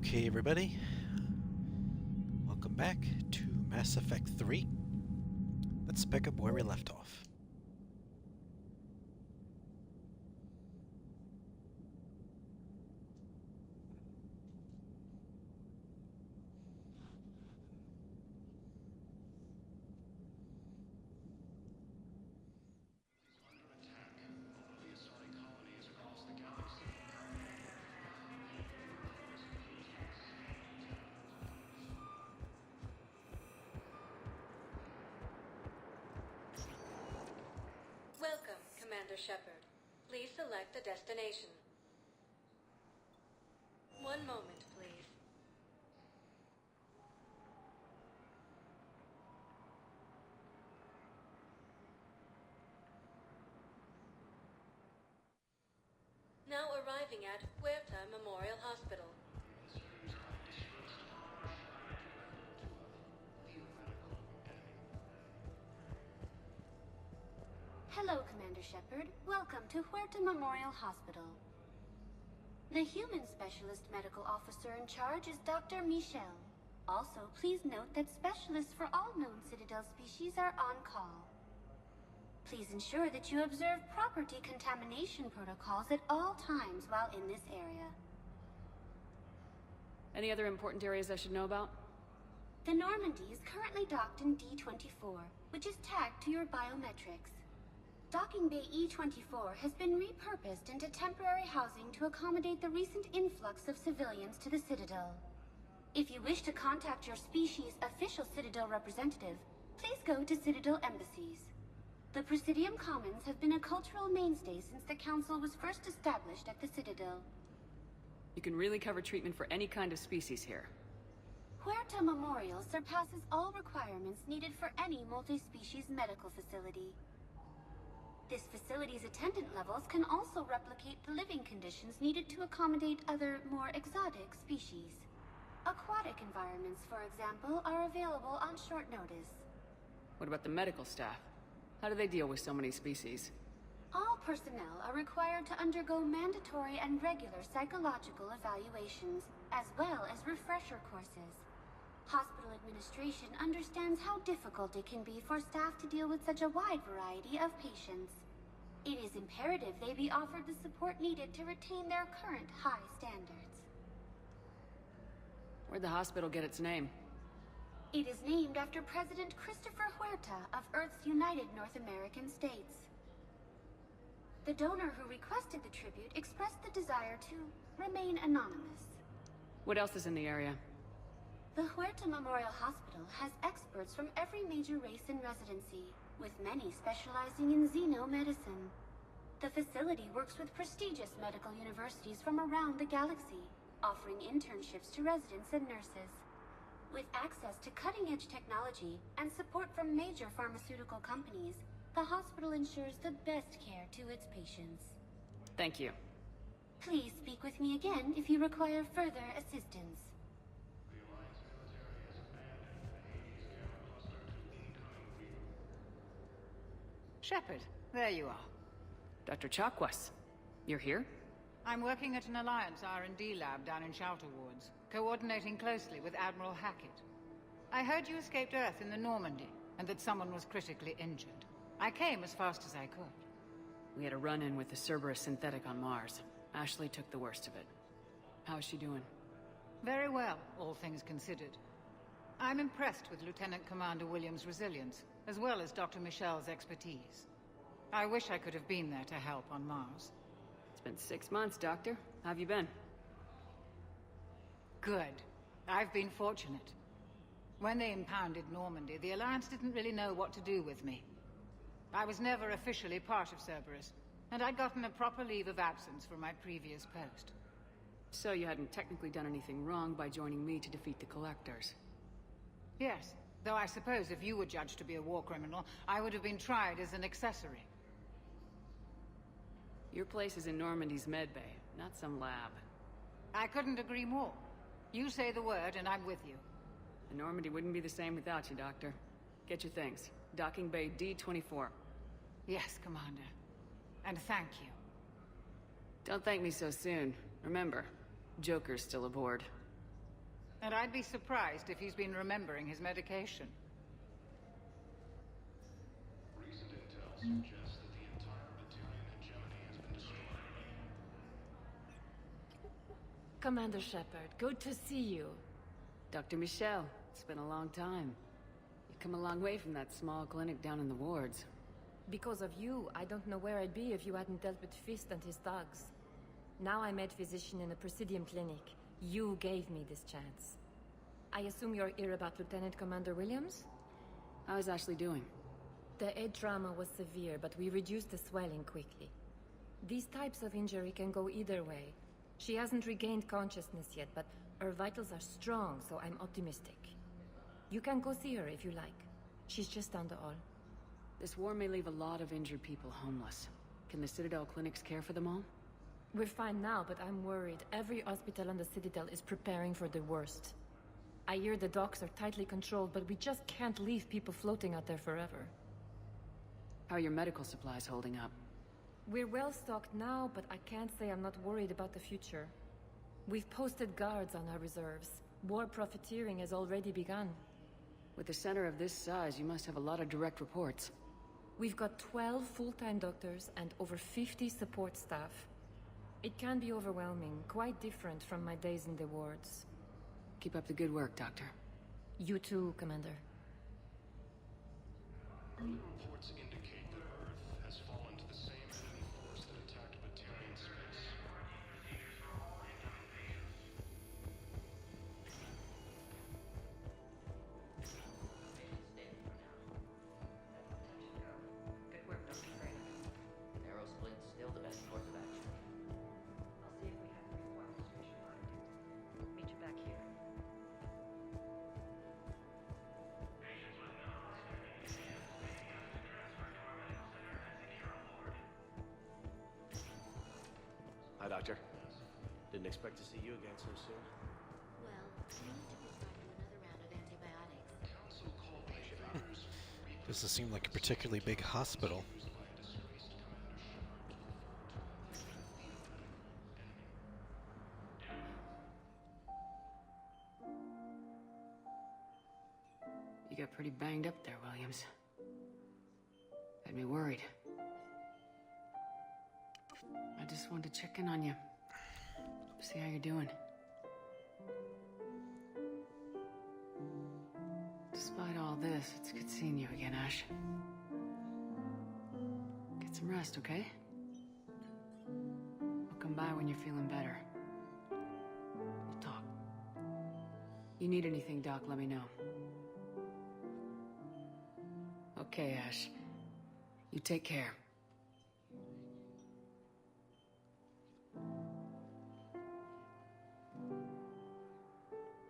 Okay, everybody. Welcome back to Mass Effect 3. Let's pick up where we left off. Welcome, Commander Shepard. Please select a destination. One moment, please. Now arriving at Huerta Memorial Hospital. Hello, Commander Shepard. Welcome to Huerta Memorial Hospital. The human specialist medical officer in charge is Dr. Michel. Also, please note that specialists for all known Citadel species are on call. Please ensure that you observe proper decontamination protocols at all times while in this area. Any other important areas I should know about? The Normandy is currently docked in D-24, which is tagged to your biometrics. Docking Bay E-24 has been repurposed into temporary housing to accommodate the recent influx of civilians to the Citadel. If you wish to contact your species' official Citadel representative, please go to Citadel embassies. The Presidium Commons have been a cultural mainstay since the Council was first established at the Citadel. You can really cover treatment for any kind of species here. Huerta Memorial surpasses all requirements needed for any multi-species medical facility. This facility's attendant levels can also replicate the living conditions needed to accommodate other, more exotic species. Aquatic environments, for example, are available on short notice. What about the medical staff? How do they deal with so many species? All personnel are required to undergo mandatory and regular psychological evaluations, as well as refresher courses. Hospital administration understands how difficult it can be for staff to deal with such a wide variety of patients. It is imperative they be offered the support needed to retain their current high standards. Where'd the hospital get its name? It is named after President Christopher Huerta of Earth's United North American States. The donor who requested the tribute expressed the desire to remain anonymous. What else is in the area? The Huerta Memorial Hospital has experts from every major race in residency, with many specializing in xenomedicine. The facility works with prestigious medical universities from around the galaxy, offering internships to residents and nurses. With access to cutting-edge technology and support from major pharmaceutical companies, the hospital ensures the best care to its patients. Thank you. Please speak with me again if you require further assistance. Shepard, there you are. Dr. Chakwas, you're here? I'm working at an Alliance R&D lab down in Shelter Wards, coordinating closely with Admiral Hackett. I heard you escaped Earth in the Normandy, and that someone was critically injured. I came as fast as I could. We had a run-in with the Cerberus synthetic on Mars. Ashley took the worst of it. How is she doing? Very well, all things considered. I'm impressed with Lieutenant Commander Williams' resilience, as well as Dr. Michel's expertise. I wish I could have been there to help on Mars. It's been 6 months, Doctor. How have you been? Good. I've been fortunate. When they impounded Normandy, the Alliance didn't really know what to do with me. I was never officially part of Cerberus, and I'd gotten a proper leave of absence from my previous post. So you hadn't technically done anything wrong by joining me to defeat the Collectors? Yes, though I suppose if you were judged to be a war criminal, I would have been tried as an accessory. Your place is in Normandy's medbay, not some lab. I couldn't agree more. You say the word and I'm with you. And Normandy wouldn't be the same without you, Doctor. Get your things. Docking Bay D-24. Yes, Commander. And thank you. Don't thank me so soon. Remember, Joker's still aboard. And I'd be surprised if he's been remembering his medication. Recent intel suggests that the entire Batarian hegemony has been destroyed. Commander Shepard, good to see you. Dr. Michel, it's been a long time. You've come a long way from that small clinic down in the wards. Because of you, I don't know where I'd be if you hadn't dealt with Fist and his thugs. Now I'm head physician in a Presidium clinic. You gave me this chance. I assume you're here about Lieutenant Commander Williams? How's Ashley doing? The head trauma was severe, but we reduced the swelling quickly. These types of injury can go either way. She hasn't regained consciousness yet, but her vitals are strong, so I'm optimistic. You can go see her if you like. She's just down the hall. This war may leave a lot of injured people homeless. Can the Citadel clinics care for them all? We're fine now, but I'm worried. Every hospital on the Citadel is preparing for the worst. I hear the docks are tightly controlled, but we just can't leave people floating out there forever. How are your medical supplies holding up? We're well stocked now, but I can't say I'm not worried about the future. We've posted guards on our reserves. War profiteering has already begun. With a center of this size, you must have a lot of direct reports. We've got 12 full-time doctors and over 50 support staff. It can be overwhelming, quite different from my days in the wards. Keep up the good work, Doctor. You too, Commander. Early reports indicate that Earth has fallen to the same enemy force that attacked Batarian space. Good work, Dr. Crane. Narrow split's still the best course of action. I'll see if we have the required station line. Meet you back here. Hi, Doctor. Didn't expect to see you again so soon. Well, we need to be starting another round of antibiotics. Council called the invaders. Doesn't seem like a particularly big hospital. You got pretty banged up there, Williams. Had me worried. I just wanted to check in on you. See how you're doing. Despite all this, it's good seeing you again, Ash. Get some rest, okay? I'll come by when you're feeling better. We'll talk. You need anything, Doc, let me know. Okay, Ash. You take care.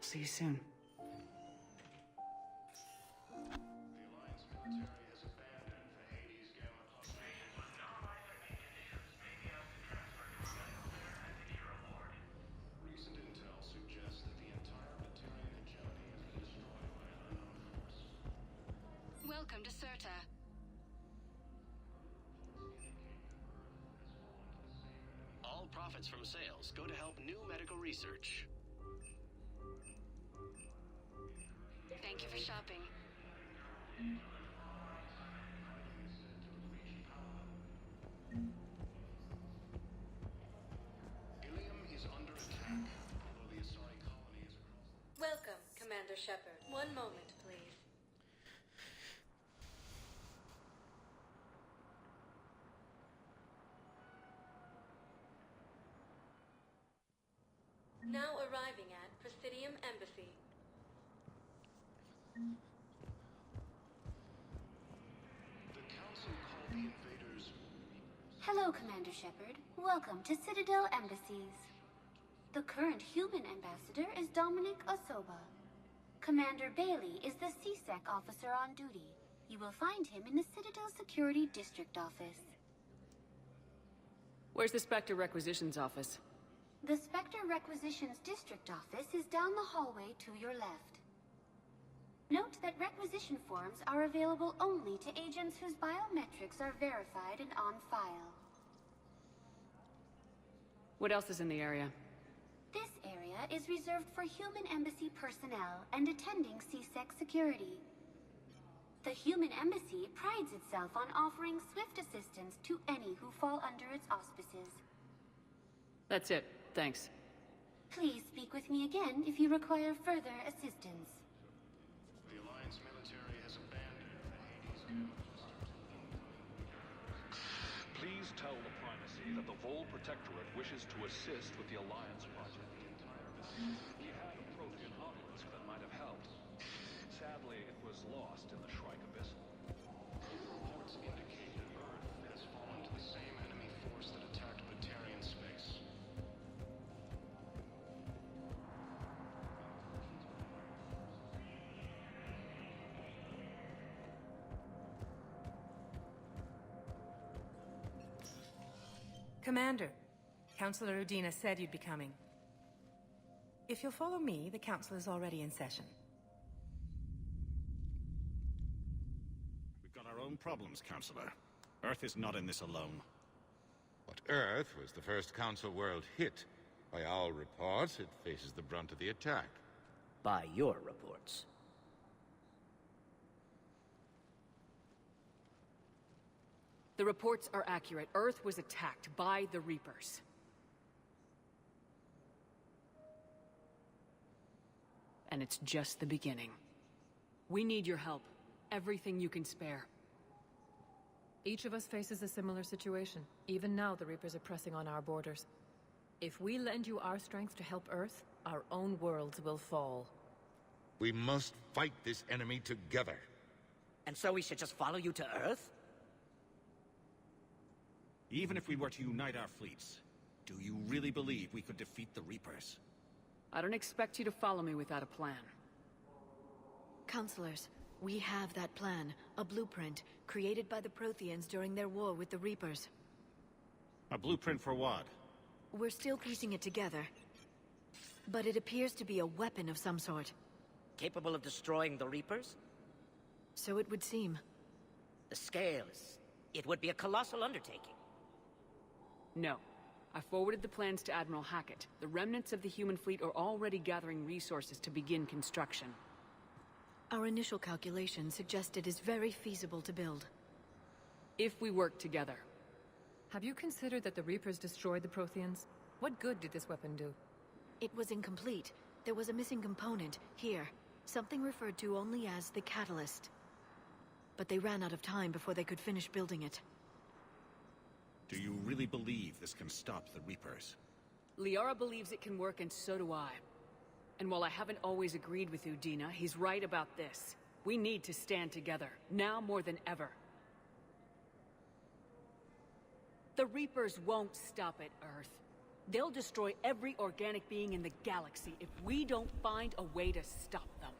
See you soon. The Alliance military has abandoned the Hades Gamma Recent intel suggests that the entire Batarian hegemony has been destroyed by an unknown force. Welcome to Serta. All profits from sales go to help new medical research. Thank you for shopping. Ilium is under attack, although the Asari colony is across. Welcome, Commander Shepard. One moment, please. Now arriving at Presidium Embassy. The Council called the invaders. Hello, Commander Shepard. Welcome to Citadel Embassies. The current human ambassador is Dominic Osoba. Commander Bailey is the CSEC officer on duty. You will find him in the Citadel Security District Office. Where's the Spectre Requisitions Office? The Spectre Requisitions District Office is down the hallway to your left. Note that requisition forms are available only to agents whose biometrics are verified and on file. What else is in the area? This area is reserved for human embassy personnel and attending CSEC security. The human embassy prides itself on offering swift assistance to any who fall under its auspices. That's it. Thanks. Please speak with me again if you require further assistance. The Alliance military has abandoned the Hades capital. Please tell the Primacy that the Vol Protectorate wishes to assist with the Alliance project. We had a Prothean obelisk that might have helped. Sadly, it was lost in the Shrike Abyss. Reports indicate that Earth has fallen to the same enemy force that attacked Batarian space. Commander, Councillor Udina said you'd be coming. If you'll follow me, the council is already in session. We've got our own problems, Councillor. Earth is not in this alone. But Earth was the first Council world hit. By all reports, it faces the brunt of the attack. By your reports. The reports are accurate. Earth was attacked by the Reapers. And it's just the beginning. We need your help. Everything you can spare. Each of us faces a similar situation. Even now, the Reapers are pressing on our borders. If we lend you our strength to help Earth, our own worlds will fall. We must fight this enemy together. And so we should just follow you to Earth? Even if we were to unite our fleets, do you really believe we could defeat the Reapers? I don't expect you to follow me without a plan. Counselors, we have that plan. A blueprint, created by the Protheans during their war with the Reapers. A blueprint for what? We're still piecing it together. But it appears to be a weapon of some sort. Capable of destroying the Reapers? So it would seem. The scale is... it would be a colossal undertaking. No. I forwarded the plans to Admiral Hackett. The remnants of the human fleet are already gathering resources to begin construction. Our initial calculations suggest it is very feasible to build. If we work together. Have you considered that the Reapers destroyed the Protheans? What good did this weapon do? It was incomplete. There was a missing component, here. Something referred to only as the Catalyst. But they ran out of time before they could finish building it. Do you really believe this can stop the Reapers? Liara believes it can work, and so do I. And while I haven't always agreed with Udina, he's right about this. We need to stand together, now more than ever. The Reapers won't stop at Earth. They'll destroy every organic being in the galaxy if we don't find a way to stop them.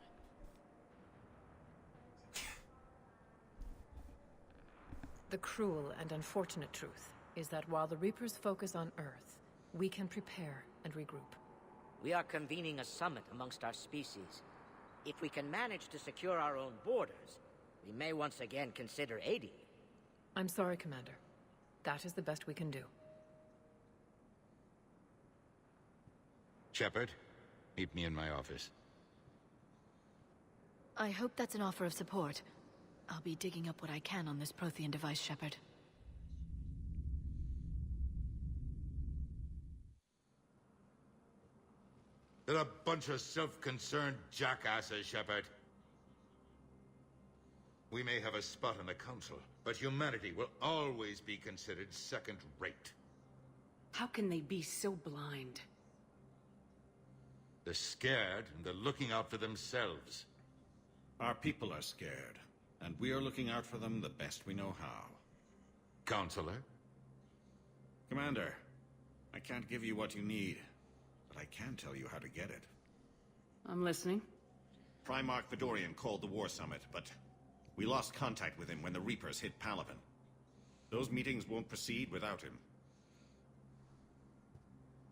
The cruel and unfortunate truth is that while the Reapers focus on Earth, we can prepare and regroup. We are convening a summit amongst our species. If we can manage to secure our own borders, we may once again consider aiding you. I'm sorry, Commander. That is the best we can do. Shepard, meet me in my office. I hope that's an offer of support. I'll be digging up what I can on this Prothean device, Shepard. They're a bunch of self-concerned jackasses, Shepard. We may have a spot in the Council, but humanity will always be considered second-rate. How can they be so blind? They're scared, and they're looking out for themselves. Our people are scared, and we are looking out for them the best we know how. Counselor? Commander, I can't give you what you need, but I can tell you how to get it. I'm listening. Primarch Fedorian called the War Summit, but we lost contact with him when the Reapers hit Palaven. Those meetings won't proceed without him.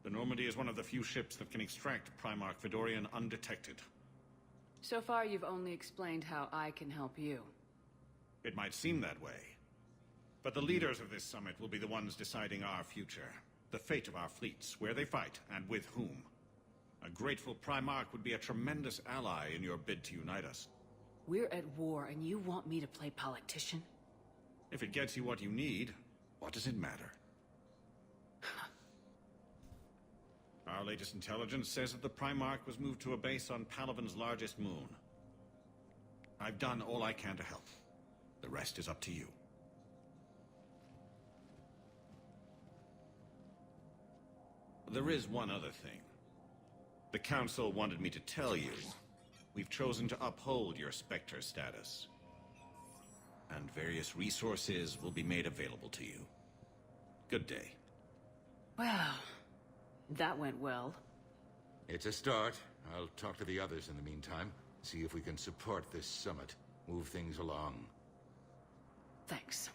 The Normandy is one of the few ships that can extract Primarch Fedorian undetected. So far, you've only explained how I can help you. It might seem that way. But the leaders of this summit will be the ones deciding our future. The fate of our fleets, where they fight, and with whom. A grateful Primarch would be a tremendous ally in your bid to unite us. We're at war, and you want me to play politician? If it gets you what you need, what does it matter? Our latest intelligence says that the Primarch was moved to a base on Palaven's largest moon. I've done all I can to help. The rest is up to you. There is one other thing. The Council wanted me to tell you. We've chosen to uphold your Spectre status. And various resources will be made available to you. Good day. Well, that went well. It's a start. I'll talk to the others in the meantime. See if we can support this summit. Move things along. Thanks.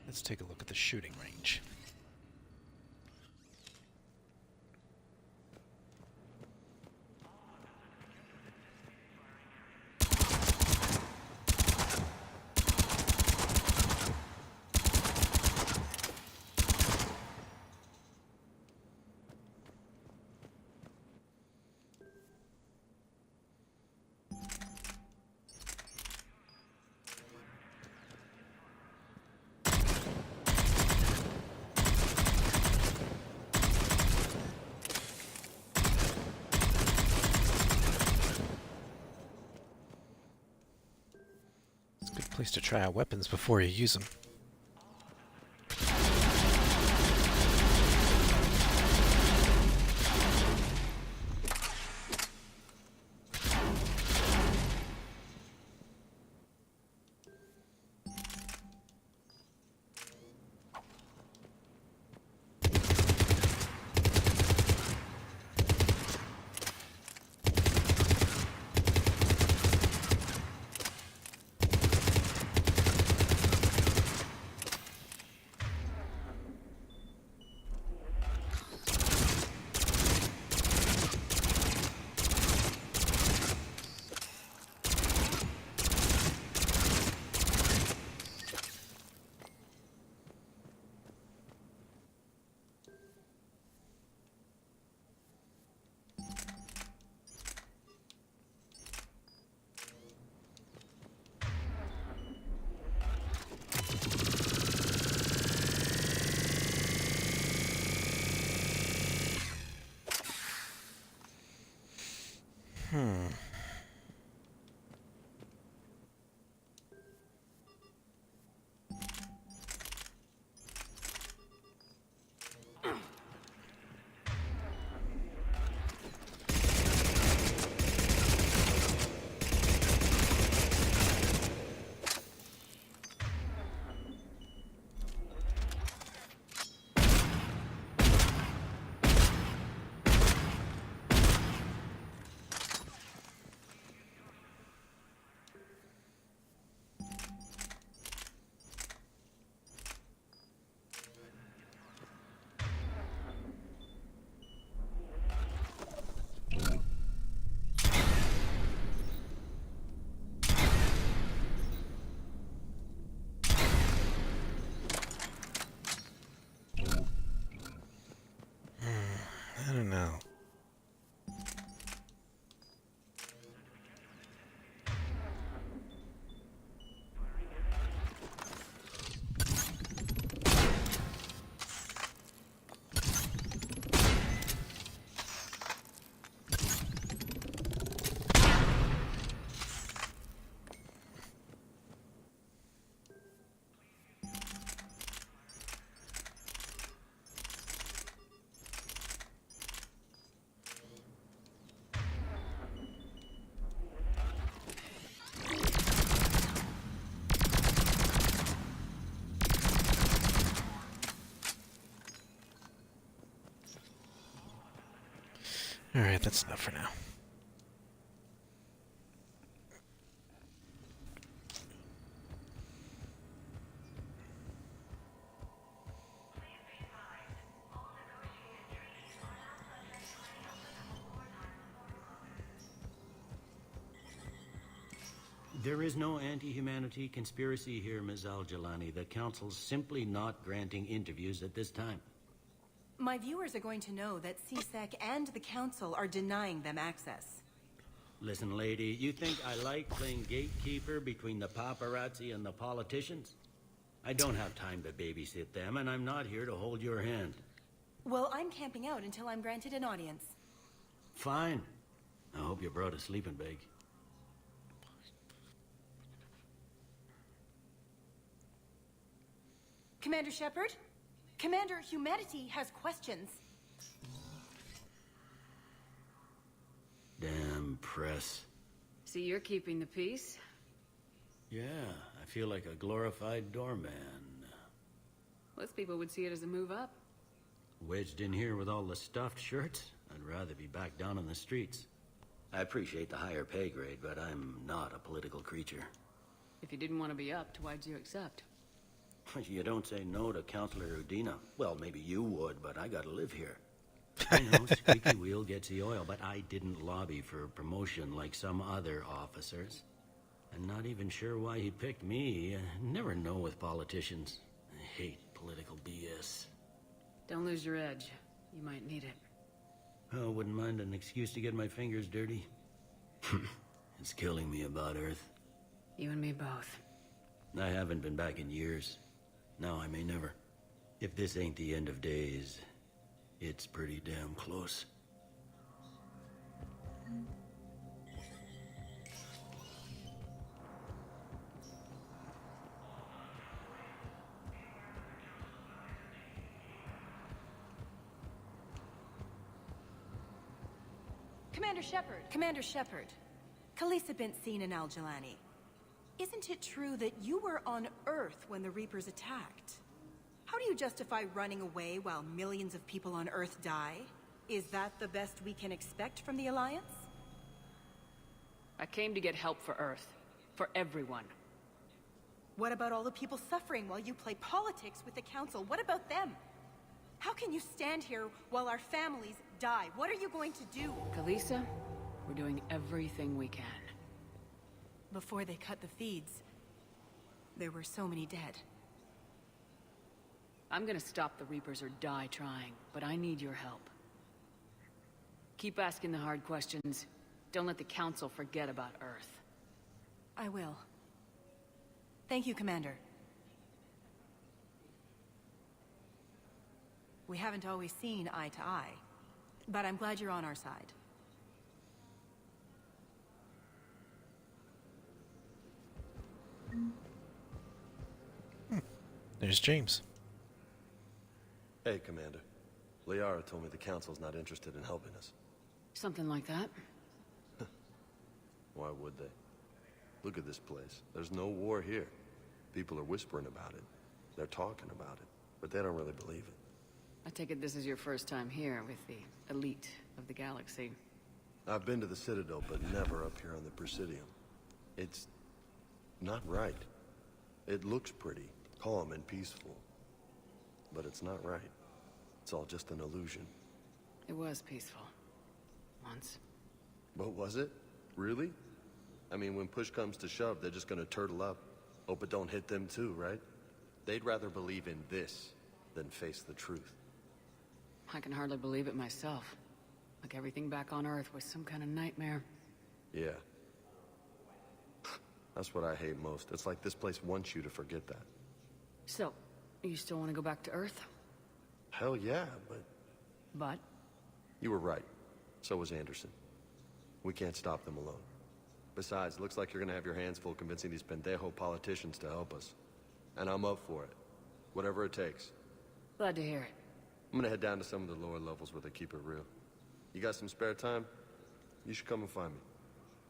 Let's take a look at the shooting range. Place to try out weapons before you use them. Alright, that's enough for now. There is no anti-humanity conspiracy here, Ms. Al-Jalani. The Council's simply not granting interviews at this time. My viewers are going to know that CSEC and the Council are denying them access. Listen, lady, you think I like playing gatekeeper between the paparazzi and the politicians? I don't have time to babysit them, and I'm not here to hold your hand. Well, I'm camping out until I'm granted an audience. Fine. I hope you brought a sleeping bag. Commander Shepard? Commander, humanity has questions. Damn press. See, you're keeping the peace? Yeah, I feel like a glorified doorman. Most people would see it as a move up. Wedged in here with all the stuffed shirts? I'd rather be back down on the streets. I appreciate the higher pay grade, but I'm not a political creature. If you didn't want to be upped, why'd you accept? You don't say no to Counselor Udina. Well, maybe you would, but I gotta live here. I know, squeaky wheel gets the oil, but I didn't lobby for a promotion like some other officers. I'm not even sure why he picked me. I never know with politicians. I hate political BS. Don't lose your edge. You might need it. Oh, wouldn't mind an excuse to get my fingers dirty. It's killing me about Earth. You and me both. I haven't been back in years. Now I may never. If this ain't the end of days, it's pretty damn close. Commander Shepard! Commander Shepard. Khalisah bint Sinan Al-Jalani. Isn't it true that you were on Earth when the Reapers attacked? How do you justify running away while millions of people on Earth die? Is that the best we can expect from the Alliance? I came to get help for Earth. For everyone. What about all the people suffering while you play politics with the Council? What about them? How can you stand here while our families die? What are you going to do? Khalisah, we're doing everything we can. Before they cut the feeds, there were so many dead. I'm gonna stop the Reapers or die trying, but I need your help. Keep asking the hard questions. Don't let the Council forget about Earth. I will. Thank you, Commander. We haven't always seen eye to eye, but I'm glad you're on our side. There's James. Hey, Commander. Liara told me the Council's not interested in helping us. Something like that? Why would they? Look at this place. There's no war here. People are whispering about it. They're talking about it, but they don't really believe it. I take it this is your first time here with the elite of the galaxy. I've been to the Citadel, but never up here on the Presidium. It's not right. It looks pretty, calm and peaceful. But it's not right. It's all just an illusion. It was peaceful. Once. But was it? Really? I mean, when push comes to shove, they're just gonna turtle up. Hope it don't hit them too, right? They'd rather believe in this than face the truth. I can hardly believe it myself. Like everything back on Earth was some kind of nightmare. Yeah. That's what I hate most. It's like this place wants you to forget that. So, you still want to go back to Earth? Hell yeah, but... But? You were right. So was Anderson. We can't stop them alone. Besides, looks like you're gonna have your hands full convincing these pendejo politicians to help us. And I'm up for it. Whatever it takes. Glad to hear it. I'm gonna head down to some of the lower levels where they keep it real. You got some spare time? You should come and find me.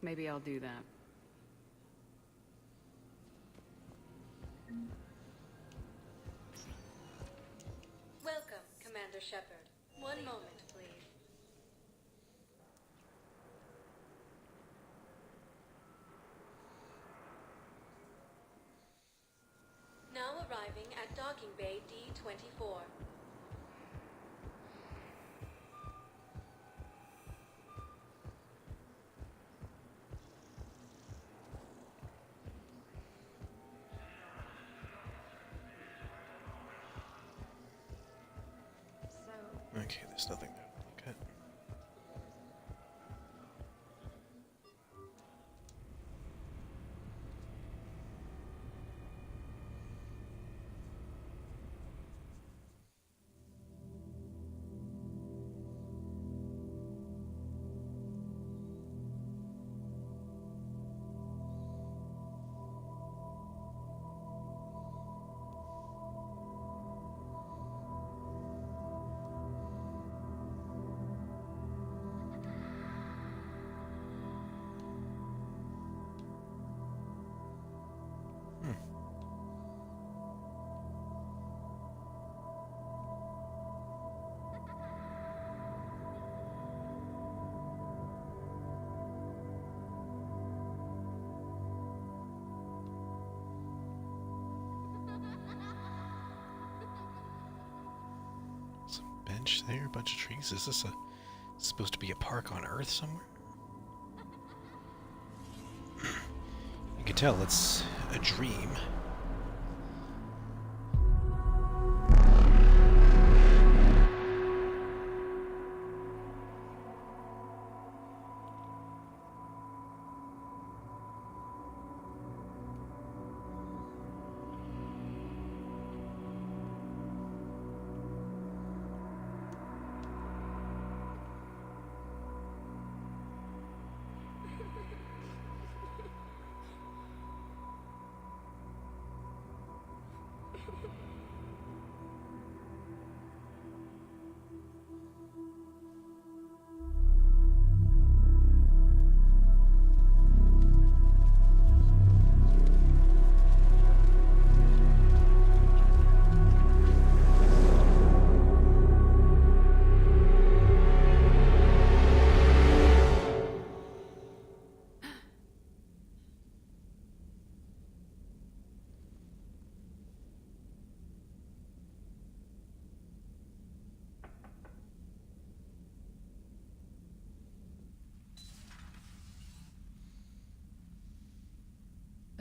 Maybe I'll do that. Welcome, Commander Shepard. One moment, please. arriving at Docking Bay D-24. Okay, there's nothing there. Okay. Bench there, a bunch of trees. Is this supposed to be a park on Earth somewhere? You can tell it's a dream.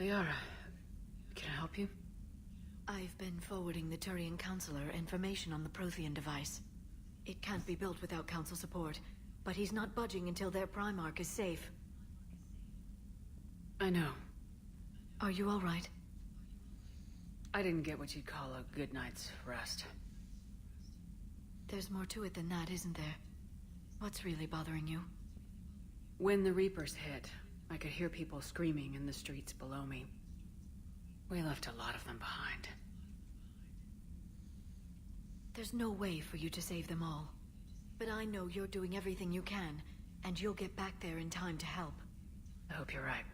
Liara, can I help you? I've been forwarding the Turian Counselor information on the Prothean device. It can't be built without Council support, but he's not budging until their Primarch is safe. I know. Are you all right? I didn't get what you'd call a good night's rest. There's more to it than that, isn't there? What's really bothering you? When the Reapers hit, I could hear people screaming in the streets below me. We left a lot of them behind. There's no way for you to save them all. But I know you're doing everything you can, and you'll get back there in time to help. I hope you're right.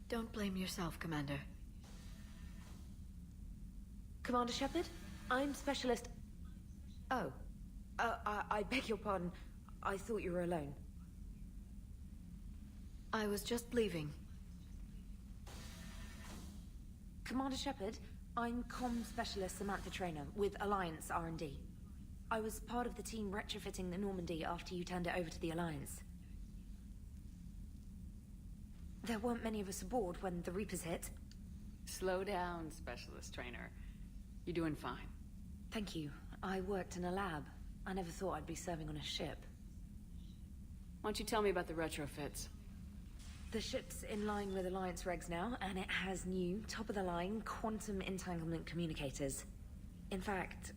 Don't blame yourself, Commander. Commander Shepard? I'm Specialist... Oh. I beg your pardon. I thought you were alone. I was just leaving. Commander Shepard, I'm Comm Specialist Samantha Traynor with Alliance R&D. I was part of the team retrofitting the Normandy after you turned it over to the Alliance. There weren't many of us aboard when the Reapers hit. Slow down, Specialist Traynor. You're doing fine. Thank you. I worked in a lab. I never thought I'd be serving on a ship. Why don't you tell me about the retrofits? The ship's in line with Alliance regs now, and it has new, top-of-the-line, quantum entanglement communicators. In fact,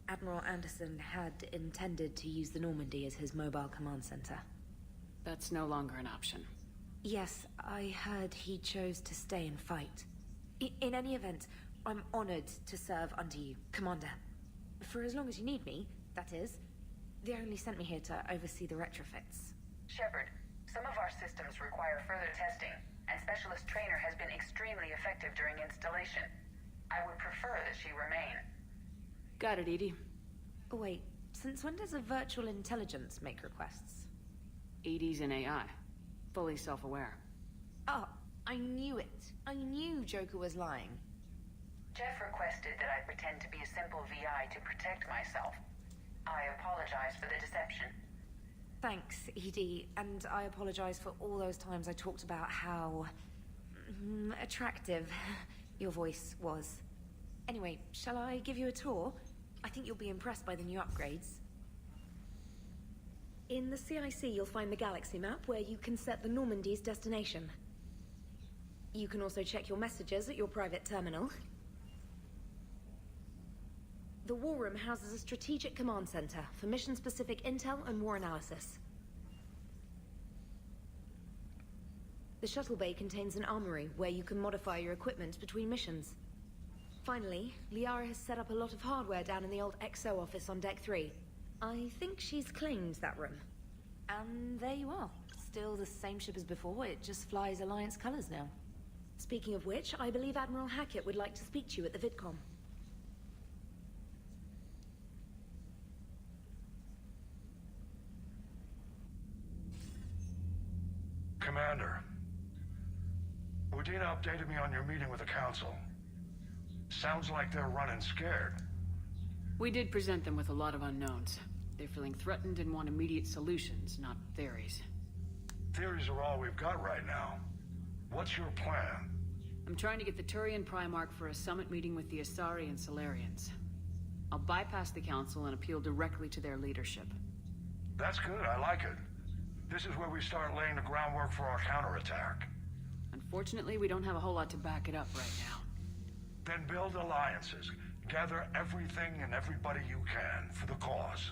Admiral Anderson had intended to use the Normandy as his mobile command center. That's no longer an option. Yes, I heard he chose to stay and fight. In any event, I'm honored to serve under you, Commander. For as long as you need me, that is. They only sent me here to oversee the retrofits. Shepard, some of our systems require further testing, and Specialist Traynor has been extremely effective during installation. I would prefer that she remain. Got it, EDI. Oh, wait, since when does a virtual intelligence make requests? EDI's an AI. Fully self-aware. Oh, I knew it. I knew Joker was lying. Jeff requested that I pretend to be a simple VI to protect myself. I apologize for the deception. Thanks, Edie, and I apologize for all those times I talked about how attractive your voice was. Anyway, shall I give you a tour? I think you'll be impressed by the new upgrades. In the CIC, you'll find the galaxy map where you can set the Normandy's destination. You can also check your messages at your private terminal. The War Room houses a strategic command center for mission-specific intel and war analysis. The shuttle bay contains an armory where you can modify your equipment between missions. Finally, Liara has set up a lot of hardware down in the old XO office on Deck 3. I think she's claimed that room. And there you are. Still the same ship as before, it just flies Alliance colors now. Speaking of which, I believe Admiral Hackett would like to speak to you at the VidCom. Commander, Udina updated me on your meeting with the Council. Sounds like they're running scared. We did present them with a lot of unknowns. They're feeling threatened and want immediate solutions, not theories. Theories are all we've got right now. What's your plan? I'm trying to get the Turian Primarch for a summit meeting with the Asari and Solarians. I'll bypass the Council and appeal directly to their leadership. That's good, I like it. This is where we start laying the groundwork for our counterattack. Unfortunately, we don't have a whole lot to back it up right now. Then build alliances. Gather everything and everybody you can for the cause.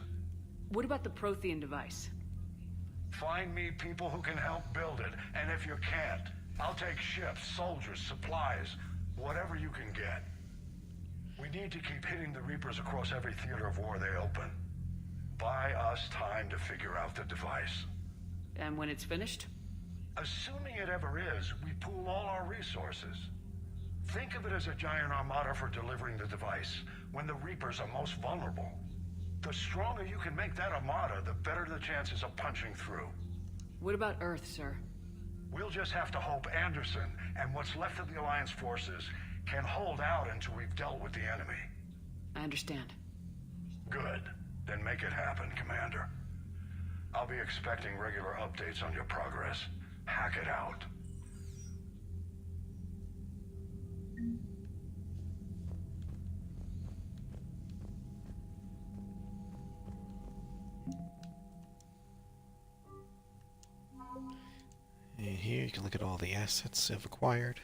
What about the Prothean device? Find me people who can help build it, and if you can't, I'll take ships, soldiers, supplies, whatever you can get. We need to keep hitting the Reapers across every theater of war they open. Buy us time to figure out the device. And when it's finished? Assuming it ever is, we pool all our resources. Think of it as a giant armada for delivering the device when the Reapers are most vulnerable. The stronger you can make that armada, the better the chances of punching through. What about Earth, sir? We'll just have to hope Anderson and what's left of the Alliance forces can hold out until we've dealt with the enemy. I understand. Good. Then make it happen, Commander. I'll be expecting regular updates on your progress. Hack it out. And here you can look at all the assets I've acquired.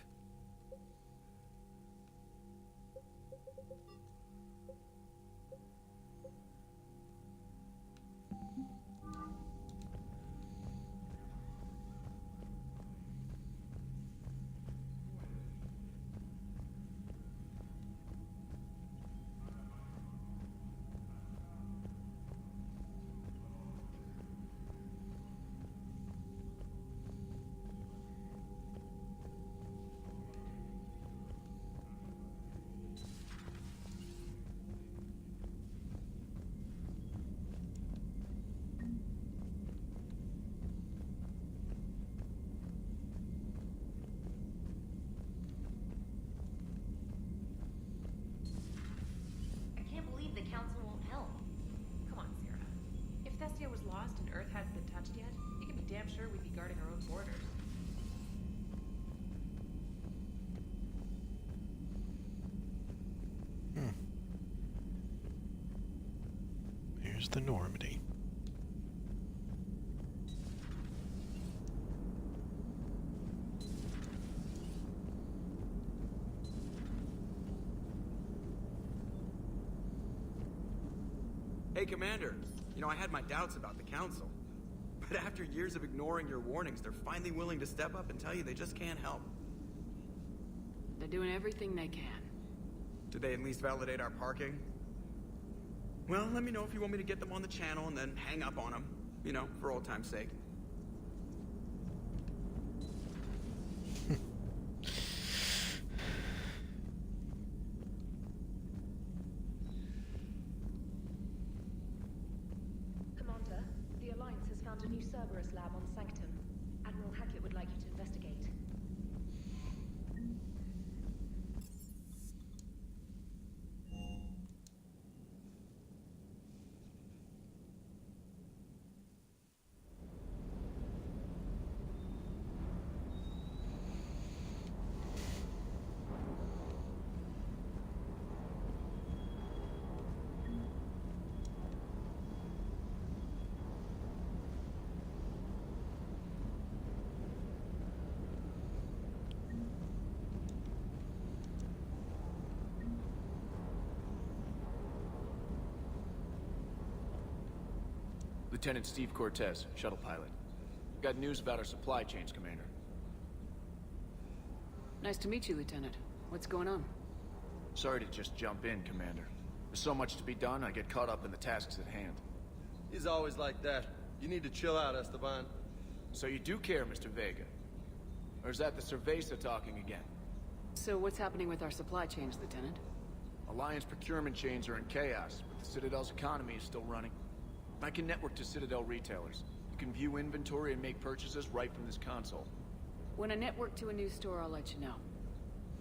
Was lost and Earth hadn't been touched yet, you can be damn sure we'd be guarding our own borders. Here's the Normandy. Hey, Commander. You know, I had my doubts about the Council. But after years of ignoring your warnings, they're finally willing to step up and tell you they just can't help. They're doing everything they can. Did they at least validate our parking? Well, let me know if you want me to get them on the channel and then hang up on them. You know, for old time's sake. A new Cerberus lab on Sanctum. Admiral Hackett would like you to investigate. Lieutenant Steve Cortez, shuttle pilot. Got news about our supply chains, Commander. Nice to meet you, Lieutenant. What's going on? Sorry to just jump in, Commander. There's so much to be done, I get caught up in the tasks at hand. He's always like that. You need to chill out, Esteban. So you do care, Mr. Vega? Or is that the Cerveza talking again? So what's happening with our supply chains, Lieutenant? Alliance procurement chains are in chaos, but the Citadel's economy is still running. I can network to Citadel retailers. You can view inventory and make purchases right from this console. When I network to a new store, I'll let you know.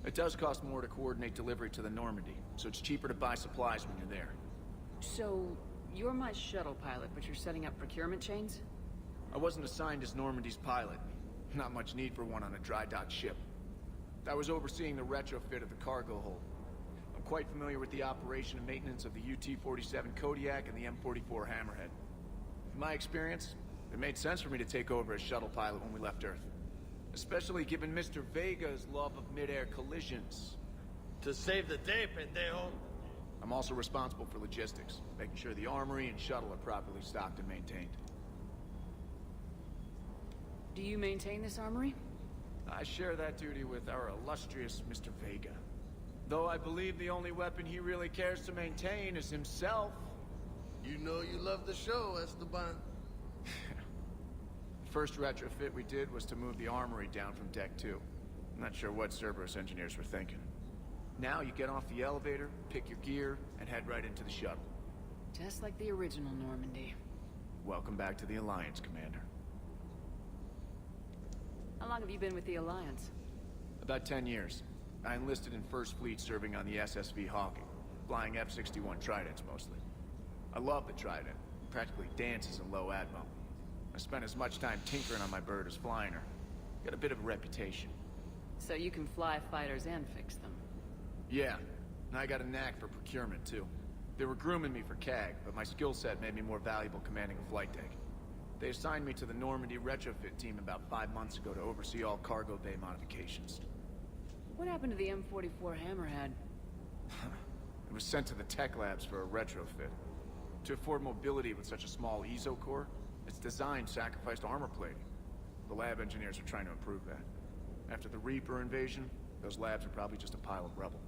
It does cost more to coordinate delivery to the Normandy, so it's cheaper to buy supplies when you're there. So, you're my shuttle pilot, but you're setting up procurement chains? I wasn't assigned as Normandy's pilot. Not much need for one on a dry dock ship. I was overseeing the retrofit of the cargo hold. I'm quite familiar with the operation and maintenance of the UT-47 Kodiak and the M44 Hammerhead. In my experience, it made sense for me to take over as shuttle pilot when we left Earth. Especially given Mr. Vega's love of mid-air collisions. To save the day, pendejo. I'm also responsible for logistics, making sure the armory and shuttle are properly stocked and maintained. Do you maintain this armory? I share that duty with our illustrious Mr. Vega. Though I believe the only weapon he really cares to maintain is himself. You know you love the show, Esteban. The first retrofit we did was to move the armory down from Deck 2. I'm not sure what Cerberus engineers were thinking. Now you get off the elevator, pick your gear, and head right into the shuttle. Just like the original Normandy. Welcome back to the Alliance, Commander. How long have you been with the Alliance? About 10 years. I enlisted in First Fleet serving on the SSV Hawking, flying F-61 Tridents mostly. I love the Trident. It practically dances in low atmo. I spent as much time tinkering on my bird as flying her. Got a bit of a reputation. So you can fly fighters and fix them? Yeah, and I got a knack for procurement too. They were grooming me for CAG, but my skill set made me more valuable commanding a flight deck. They assigned me to the Normandy retrofit team about 5 months ago to oversee all cargo bay modifications. What happened to the M44 Hammerhead? It was sent to the tech labs for a retrofit. To afford mobility with such a small EZO core, its design sacrificed armor plating. The lab engineers are trying to improve that. After the Reaper invasion, those labs are probably just a pile of rubble.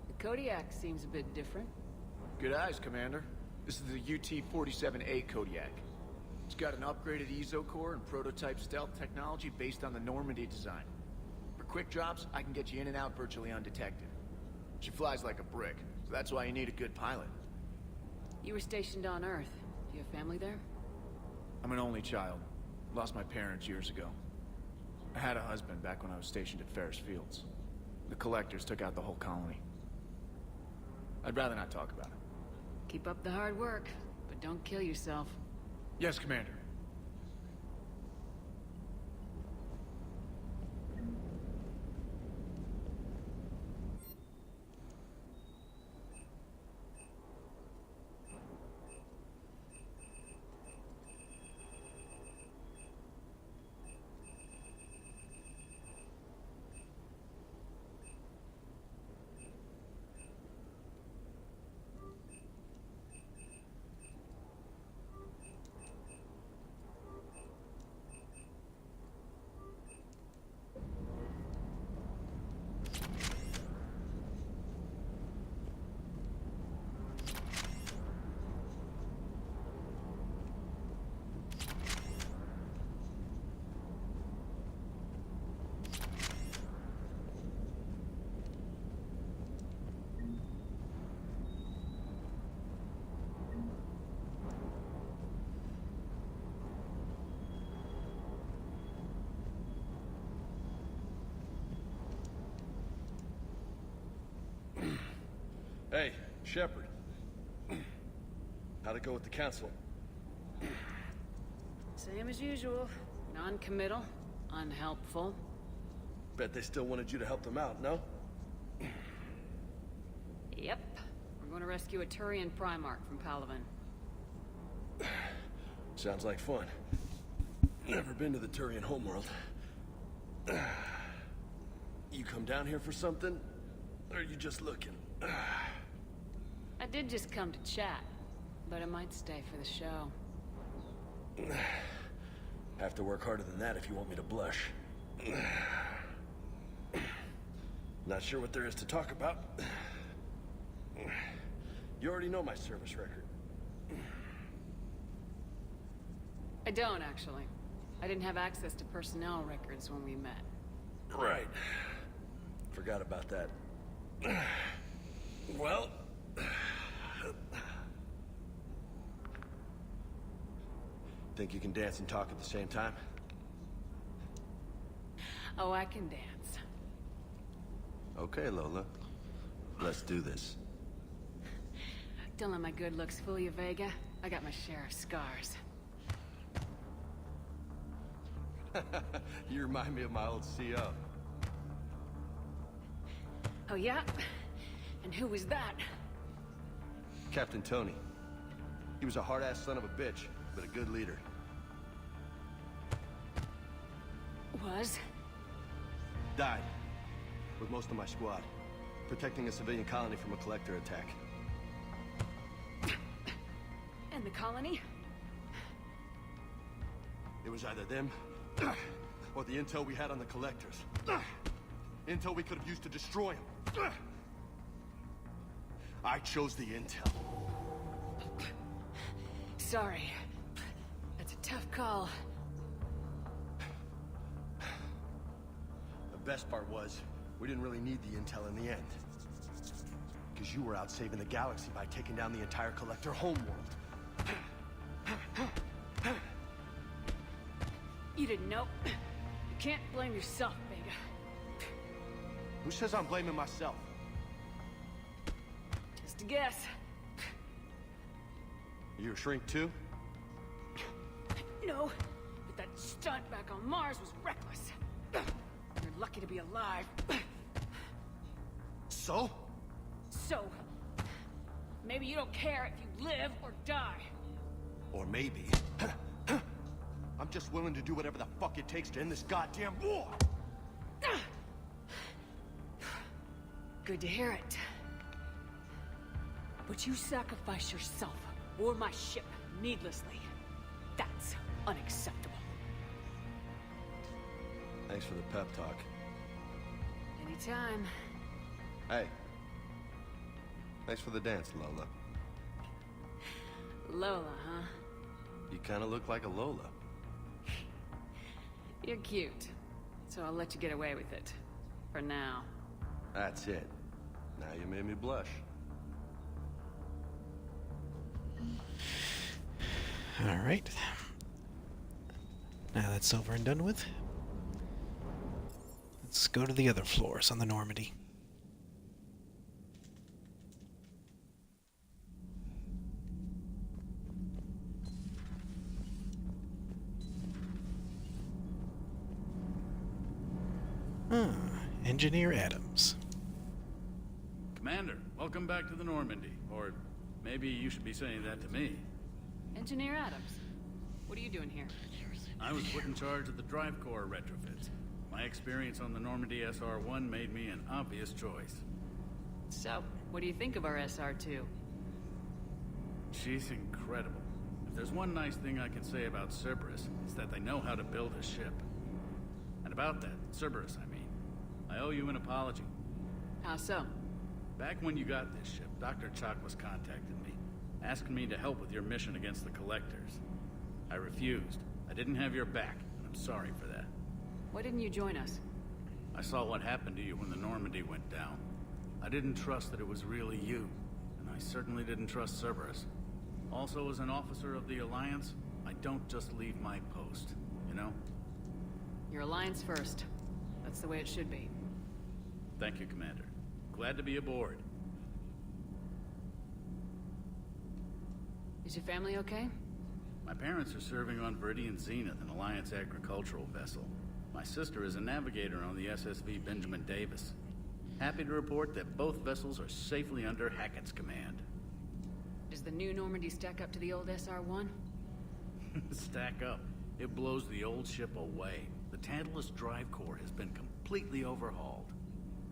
The Kodiak seems a bit different. Good eyes, Commander. This is the UT-47A Kodiak. It's got an upgraded EZO core and prototype stealth technology based on the Normandy design. For quick drops, I can get you in and out virtually undetected. She flies like a brick, so that's why you need a good pilot. You were stationed on Earth. Do you have family there? I'm an only child. Lost my parents years ago. I had a husband back when I was stationed at Ferris Fields. The Collectors took out the whole colony. I'd rather not talk about it. Keep up the hard work, but don't kill yourself. Yes, Commander. Hey, Shepard. How'd it go with the council? Same as usual. Non-committal, unhelpful. Bet they still wanted you to help them out, no? Yep. We're going to rescue a Turian Primarch from Palaven. Sounds like fun. Never been to the Turian homeworld. You come down here for something? Or are you just looking? I did just come to chat, but I might stay for the show. Have to work harder than that if you want me to blush. Not sure what there is to talk about. You already know my service record. I don't, actually. I didn't have access to personnel records when we met. Right. Forgot about that. Well... Think you can dance and talk at the same time? Oh, I can dance. Okay, Lola. Let's do this. Don't let my good looks fool you, Vega. I got my share of scars. You remind me of my old CO. Oh, yeah? And who was that? Captain Tony. He was a hard-ass son of a bitch, but a good leader. Was? Died. With most of my squad. Protecting a civilian colony from a collector attack. And the colony? It was either them, or the intel we had on the collectors. Intel we could have used to destroy them. I chose the intel. Sorry. That's a tough call. The best part was, we didn't really need the intel in the end. Because you were out saving the galaxy by taking down the entire collector homeworld. You didn't know. You can't blame yourself, Vega. Who says I'm blaming myself? Just a guess. You a shrink too? No, but that stunt back on Mars was reckless. You're lucky to be alive. So? So, maybe you don't care if you live or die. Or maybe... I'm just willing to do whatever the fuck it takes to end this goddamn war! Good to hear it. But you sacrifice yourself or my ship needlessly. That's unacceptable. Thanks for the pep talk. Anytime. Hey. Thanks for the dance, Lola. Lola, huh? You kinda look like a Lola. You're cute. So I'll let you get away with it. For now. That's it. Now you made me blush. Alright. Now that's over and done with. Let's go to the other floors on the Normandy. Engineer Adams. Commander, welcome back to the Normandy. Or maybe you should be saying that to me. Engineer Adams, what are you doing here? I was put in charge of the drive core retrofits. My experience on the Normandy SR-1 made me an obvious choice. So, what do you think of our SR-2? She's incredible. If there's one nice thing I can say about Cerberus, it's that they know how to build a ship. And about that, Cerberus, I mean, I owe you an apology. How so? Back when you got this ship, Dr. Chakwas contacted me, asking me to help with your mission against the Collectors. I refused. I didn't have your back, and I'm sorry for that. Why didn't you join us? I saw what happened to you when the Normandy went down. I didn't trust that it was really you, and I certainly didn't trust Cerberus. Also, as an officer of the Alliance, I don't just leave my post, you know? Your Alliance first. That's the way it should be. Thank you, Commander. Glad to be aboard. Is your family okay? My parents are serving on Viridian Zenith, an Alliance agricultural vessel. My sister is a navigator on the SSV Benjamin Davis. Happy to report that both vessels are safely under Hackett's command. Does the new Normandy stack up to the old SR-1? Stack up. It blows the old ship away. The Tantalus drive core has been completely overhauled.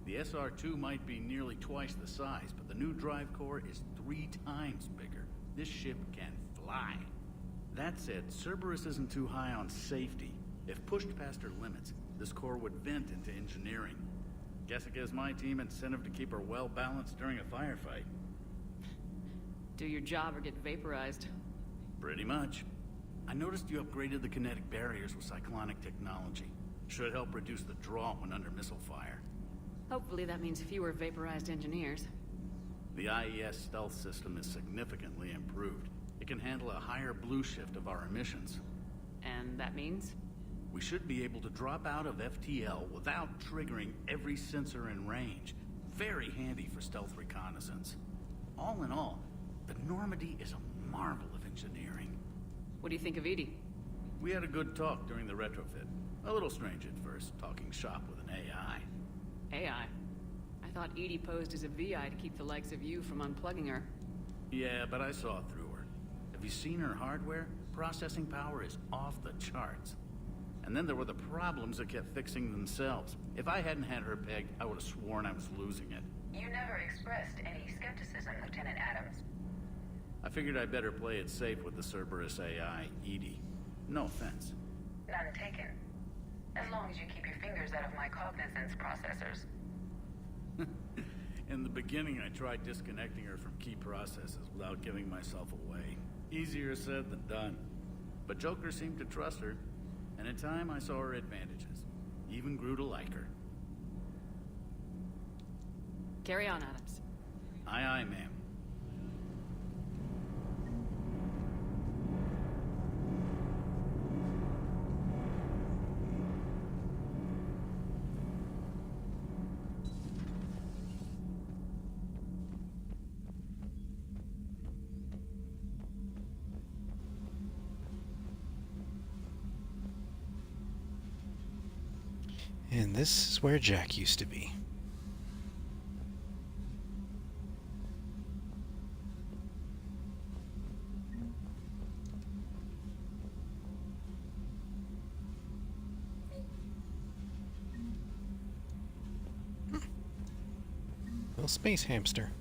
The SR-2 might be nearly twice the size, but the new drive core is 3 times bigger. This ship can fly. That said, Cerberus isn't too high on safety. If pushed past her limits, this core would vent into engineering. Guess it gives my team incentive to keep her well-balanced during a firefight. Do your job or get vaporized. Pretty much. I noticed you upgraded the kinetic barriers with cyclonic technology. Should help reduce the draw when under missile fire. Hopefully that means fewer vaporized engineers. The IES stealth system is significantly improved. It can handle a higher blue shift of our emissions. And that means? We should be able to drop out of FTL without triggering every sensor in range. Very handy for stealth reconnaissance. All in all, the Normandy is a marvel of engineering. What do you think of Edie? We had a good talk during the retrofit. A little strange at first, talking shop with an AI. AI? I thought Edie posed as a VI to keep the likes of you from unplugging her. Yeah, but I saw through her. Have you seen her hardware? Processing power is off the charts. And then there were the problems that kept fixing themselves. If I hadn't had her pegged, I would have sworn I was losing it. You never expressed any skepticism, Lieutenant Adams. I figured I'd better play it safe with the Cerberus AI, Edie. No offense. None taken. As long as you keep your fingers out of my cognizance processors. In the beginning, I tried disconnecting her from key processes without giving myself away. Easier said than done. But Joker seemed to trust her, and in time I saw her advantages. Even grew to like her. Carry on, Adams. Aye, aye, ma'am. And this is where Jack used to be. Little space hamster.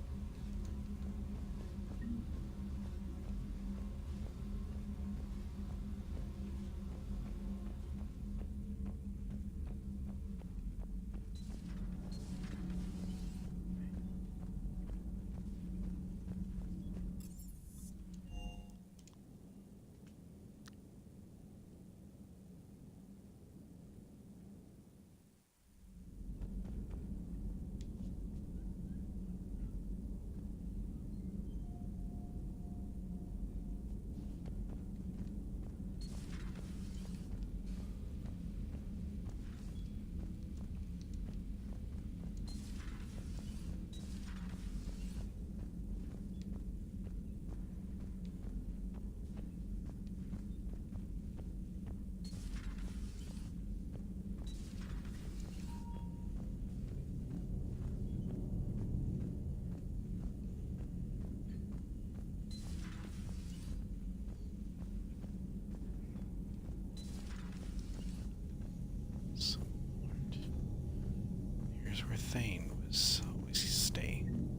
Here's where Thane was always staying.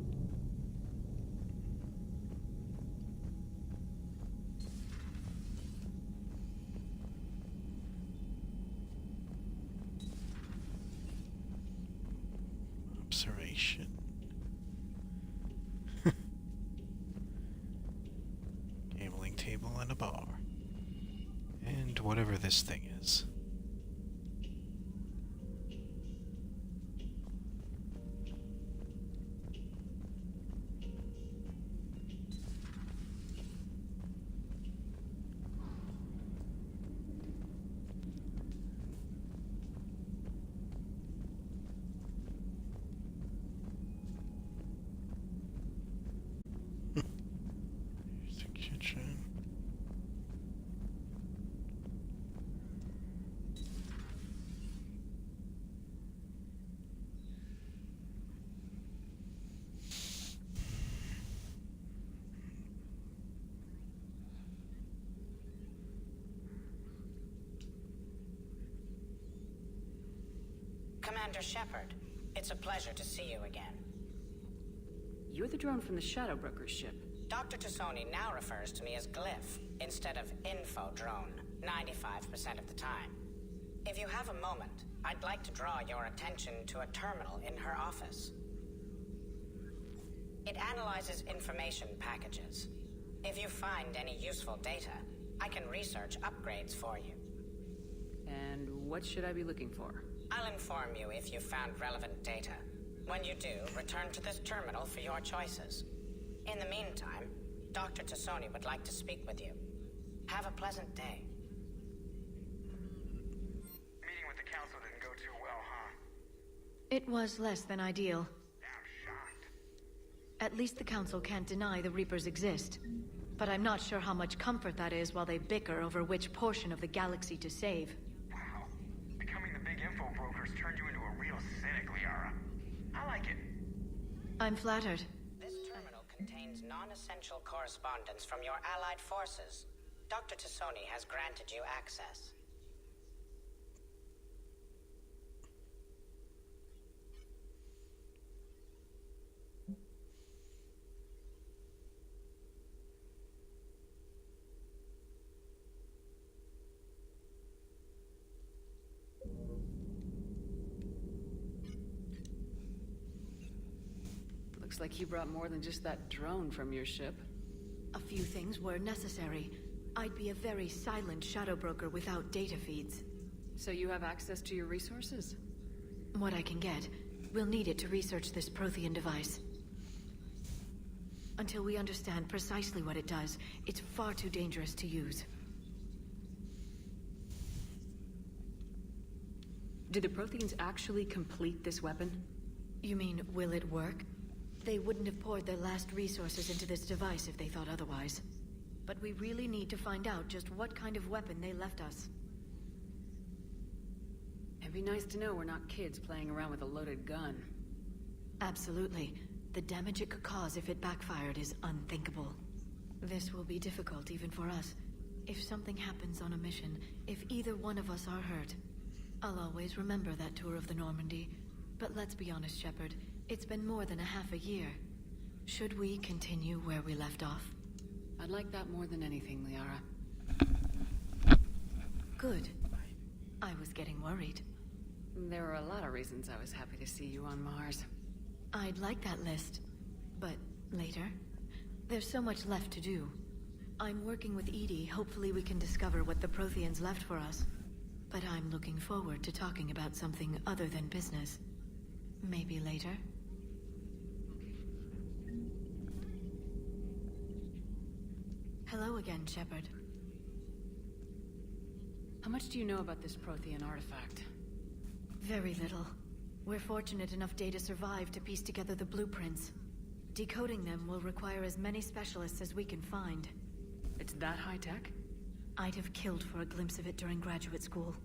Observation. Gambling table and a bar. And whatever this thing is. Here's the kitchen. Commander Shepard, it's a pleasure to see you again. You're the drone from the Shadow Broker's ship. Dr. Tassoni now refers to me as Glyph instead of Info Drone 95% of the time. If you have a moment, I'd like to draw your attention to a terminal in her office. It analyzes information packages. If you find any useful data, I can research upgrades for you. And what should I be looking for? I'll inform you if you've found relevant data. When you do, return to this terminal for your choices. In the meantime, Dr. Tassoni would like to speak with you. Have a pleasant day. Meeting with the council didn't go too well, huh? It was less than ideal. I'm shocked. At least the council can't deny the Reapers exist. But I'm not sure how much comfort that is while they bicker over which portion of the galaxy to save. Wow. Becoming the big info brokers turned you into a real cynic, Liara. I like it. I'm flattered. This terminal contains non-essential correspondence from your allied forces. Dr. Tassoni has granted you access. Looks like you brought more than just that drone from your ship. A few things were necessary. I'd be a very silent shadow broker without data feeds. So you have access to your resources? What I can get. We'll need it to research this Prothean device. Until we understand precisely what it does, it's far too dangerous to use. Did the Protheans actually complete this weapon? You mean, will it work? They wouldn't have poured their last resources into this device if they thought otherwise. But we really need to find out just what kind of weapon they left us. It'd be nice to know we're not kids playing around with a loaded gun. Absolutely. The damage it could cause if it backfired is unthinkable. This will be difficult even for us. If something happens on a mission, if either one of us are hurt, I'll always remember that tour of the Normandy. But let's be honest, Shepard. It's been more than a half a year. Should we continue where we left off? I'd like that more than anything, Liara. Good. I was getting worried. There were a lot of reasons I was happy to see you on Mars. I'd like that list. But later? There's so much left to do. I'm working with EDI. Hopefully we can discover what the Protheans left for us. But I'm looking forward to talking about something other than business. Maybe later? Hello again, Shepard. How much do you know about this Prothean artifact? Very little. We're fortunate enough Data survived to piece together the blueprints. Decoding them will require as many specialists as we can find. It's that high-tech? I'd have killed for a glimpse of it during graduate school.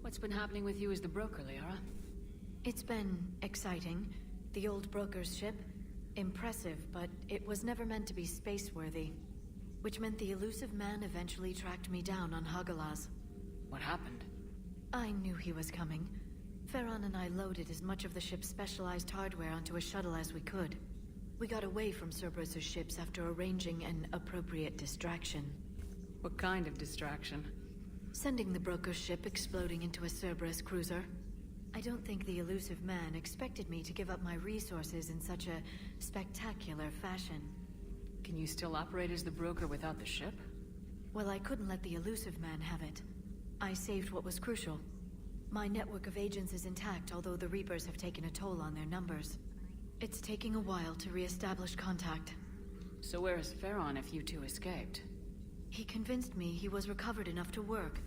What's been happening with you as the broker, Liara? It's been exciting. The old broker's ship? Impressive, but it was never meant to be space-worthy. Which meant the elusive man eventually tracked me down on Hagalaz. What happened? I knew he was coming. Farron and I loaded as much of the ship's specialized hardware onto a shuttle as we could. We got away from Cerberus' ships after arranging an appropriate distraction. What kind of distraction? Sending the broker's ship exploding into a Cerberus cruiser. I don't think the elusive man expected me to give up my resources in such a spectacular fashion. Can you still operate as the broker without the ship? Well, I couldn't let the elusive man have it. I saved what was crucial. My network of agents is intact, although the Reapers have taken a toll on their numbers. It's taking a while to re-establish contact. So where is Farron if you two escaped? He convinced me he was recovered enough to work,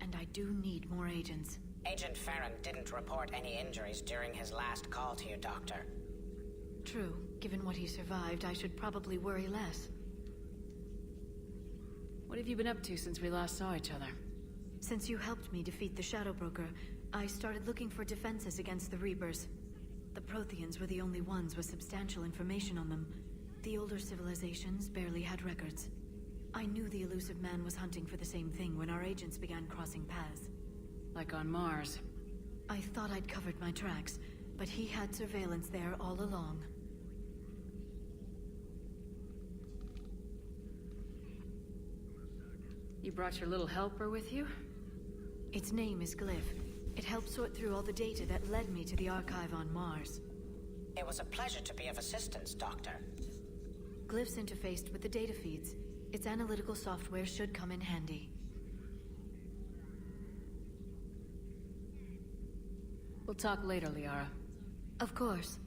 and I do need more agents. Agent Farron didn't report any injuries during his last call to you, Doctor. True. Given what he survived, I should probably worry less. What have you been up to since we last saw each other? Since you helped me defeat the Shadow Broker, I started looking for defenses against the Reapers. The Protheans were the only ones with substantial information on them. The older civilizations barely had records. I knew the elusive man was hunting for the same thing when our agents began crossing paths. Like on Mars. I thought I'd covered my tracks, but he had surveillance there all along. You brought your little helper with you? Its name is Glyph. It helped sort through all the data that led me to the archive on Mars. It was a pleasure to be of assistance, Doctor. Glyph's interfaced with the data feeds. Its analytical software should come in handy. We'll talk later, Liara. Of course.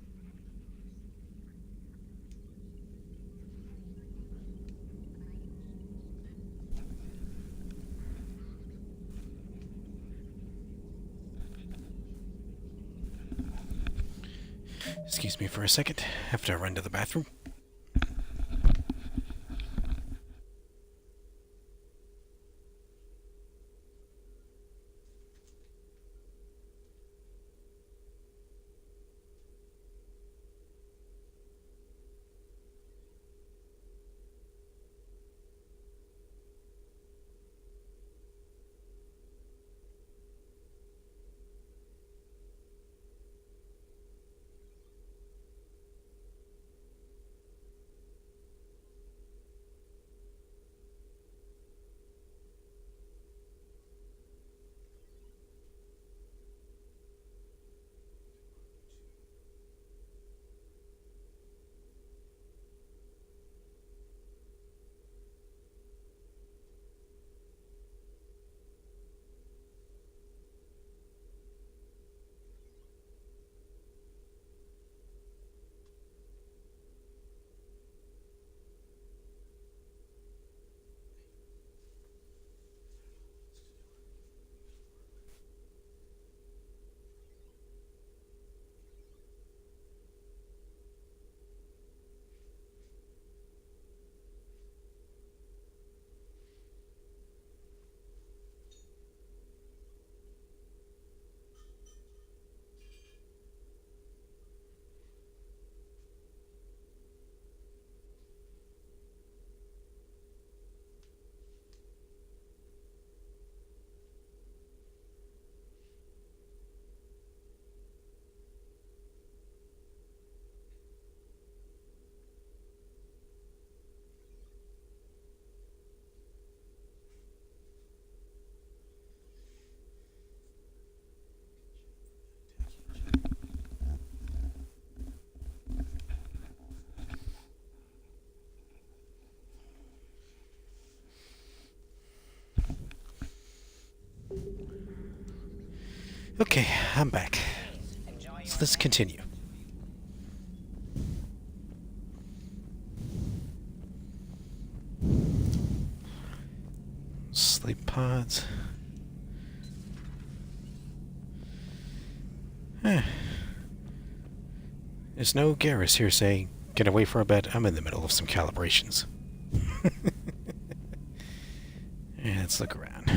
Excuse me for a second. Have to run to the bathroom. Okay, I'm back. So let's continue. Sleep pods. There's no Garrus here saying, get away for a bit, I'm in the middle of some calibrations. Yeah, let's look around.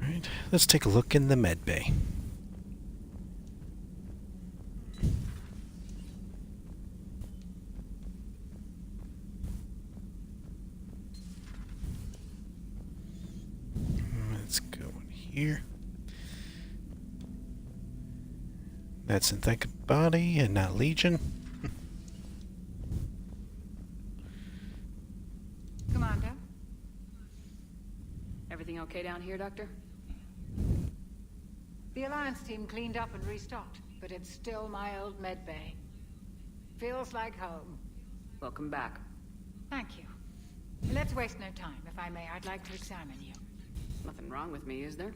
Alright, let's take a look in the med bay. Let's go in here. That's Synthetic Body and not Legion. Commander? Everything okay down here, Doctor? The Alliance team cleaned up and restocked, but it's still my old med bay. Feels like home. Welcome back. Thank you. Let's waste no time. If I may, I'd like to examine you. Nothing wrong with me, is there?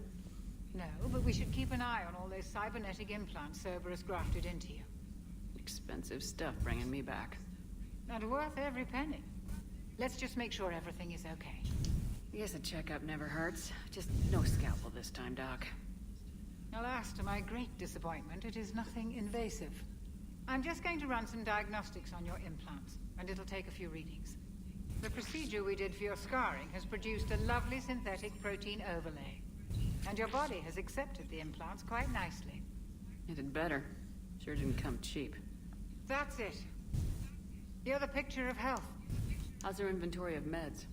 No, but we should keep an eye on all those cybernetic implants Cerberus grafted into you. Expensive stuff bringing me back. And worth every penny. Let's just make sure everything is okay. I guess a checkup never hurts. Just no scalpel this time, Doc. Alas, to my great disappointment, it is nothing invasive. I'm just going to run some diagnostics on your implants, and it'll take a few readings. The procedure we did for your scarring has produced a lovely synthetic protein overlay. And your body has accepted the implants quite nicely. It had better. Sure didn't come cheap. That's it. You're the picture of health. How's our inventory of meds?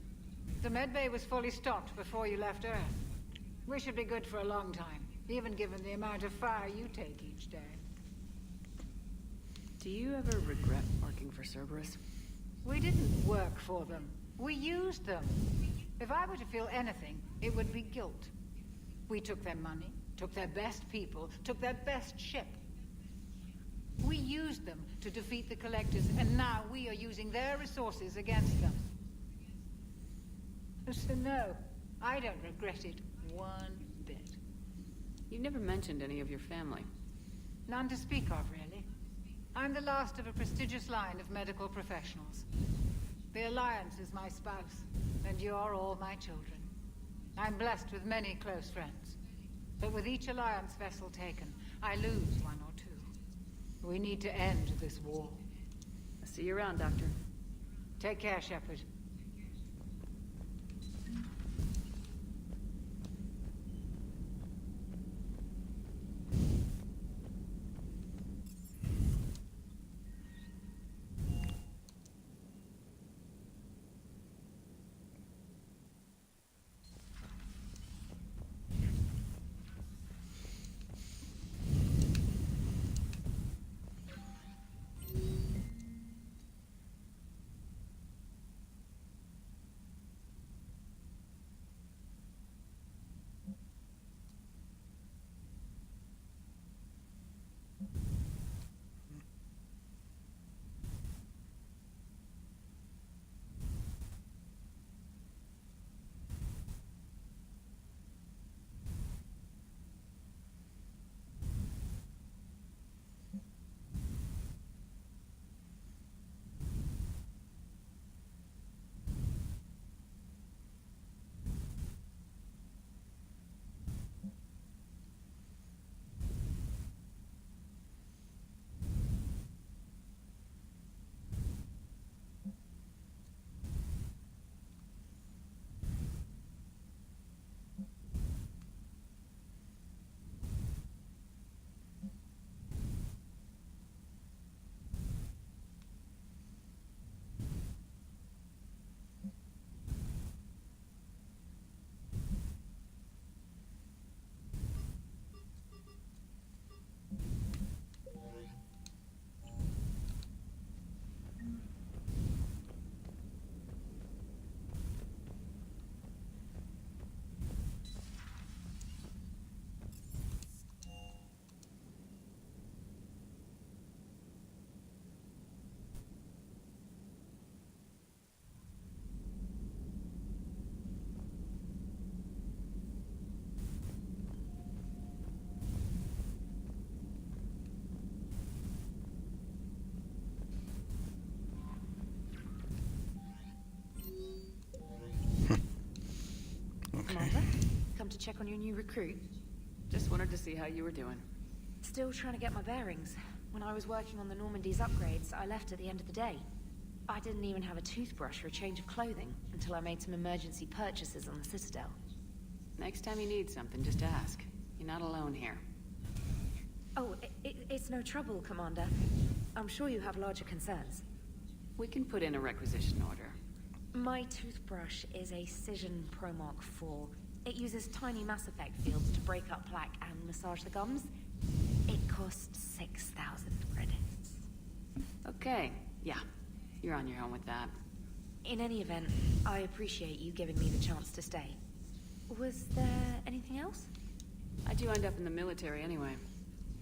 The medbay was fully stocked before you left Earth. We should be good for a long time, even given the amount of fire you take each day. Do you ever regret working for Cerberus? We didn't work for them. We used them. If I were to feel anything, it would be guilt. We took their money, took their best people, took their best ship. We used them to defeat the Collectors, and now we are using their resources against them. So no, I don't regret it one bit. You never mentioned any of your family. None to speak of, really. I'm the last of a prestigious line of medical professionals. The Alliance is my spouse, and you're all my children. I'm blessed with many close friends. But with each Alliance vessel taken, I lose one or two. We need to end this war. I'll see you around, Doctor. Take care, Shepard. Commander, come to check on your new recruit. Just wanted to see how you were doing. Still trying to get my bearings. When I was working on the Normandy's upgrades, I left at the end of the day. I didn't even have a toothbrush or a change of clothing until I made some emergency purchases on the Citadel. Next time you need something, just ask. You're not alone here. Oh, it's no trouble, Commander. I'm sure you have larger concerns. We can put in a requisition order. My toothbrush is a Cision Pro Mark IV. It uses tiny Mass Effect fields to break up plaque and massage the gums. It costs 6,000 credits. Okay, yeah. You're on your own with that. In any event, I appreciate you giving me the chance to stay. Was there anything else? I do end up in the military anyway.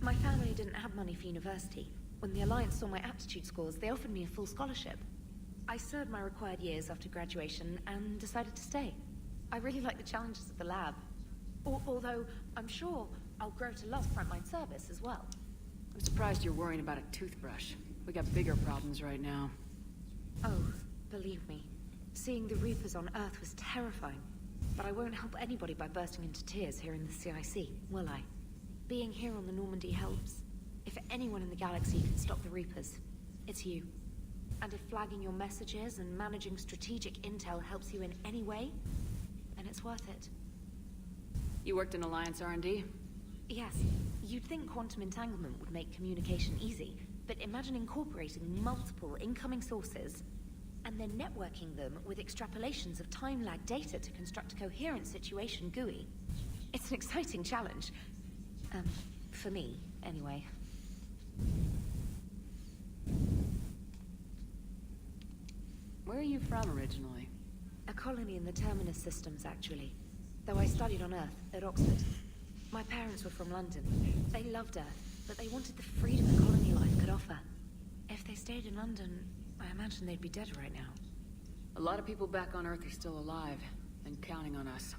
My family didn't have money for university. When the Alliance saw my aptitude scores, they offered me a full scholarship. I served my required years after graduation and decided to stay. I really like the challenges of the lab. Although, I'm sure I'll grow to love frontline service as well. I'm surprised you're worrying about a toothbrush. We got bigger problems right now. Oh, believe me. Seeing the Reapers on Earth was terrifying. But I won't help anybody by bursting into tears here in the CIC, will I? Being here on the Normandy helps. If anyone in the galaxy can stop the Reapers, it's you. And if flagging your messages and managing strategic intel helps you in any way, then it's worth it. You worked in Alliance R&D? Yes. You'd think quantum entanglement would make communication easy, But imagine incorporating multiple incoming sources and then networking them with extrapolations of time lag data to construct a coherent situation GUI. It's an exciting challenge. For me, anyway. Where are you from originally? A colony in the Terminus systems, actually. Though I studied on Earth, at Oxford. My parents were from London. They loved Earth, but they wanted the freedom the colony life could offer. If they stayed in London, I imagine they'd be dead right now. A lot of people back on Earth are still alive, and counting on us.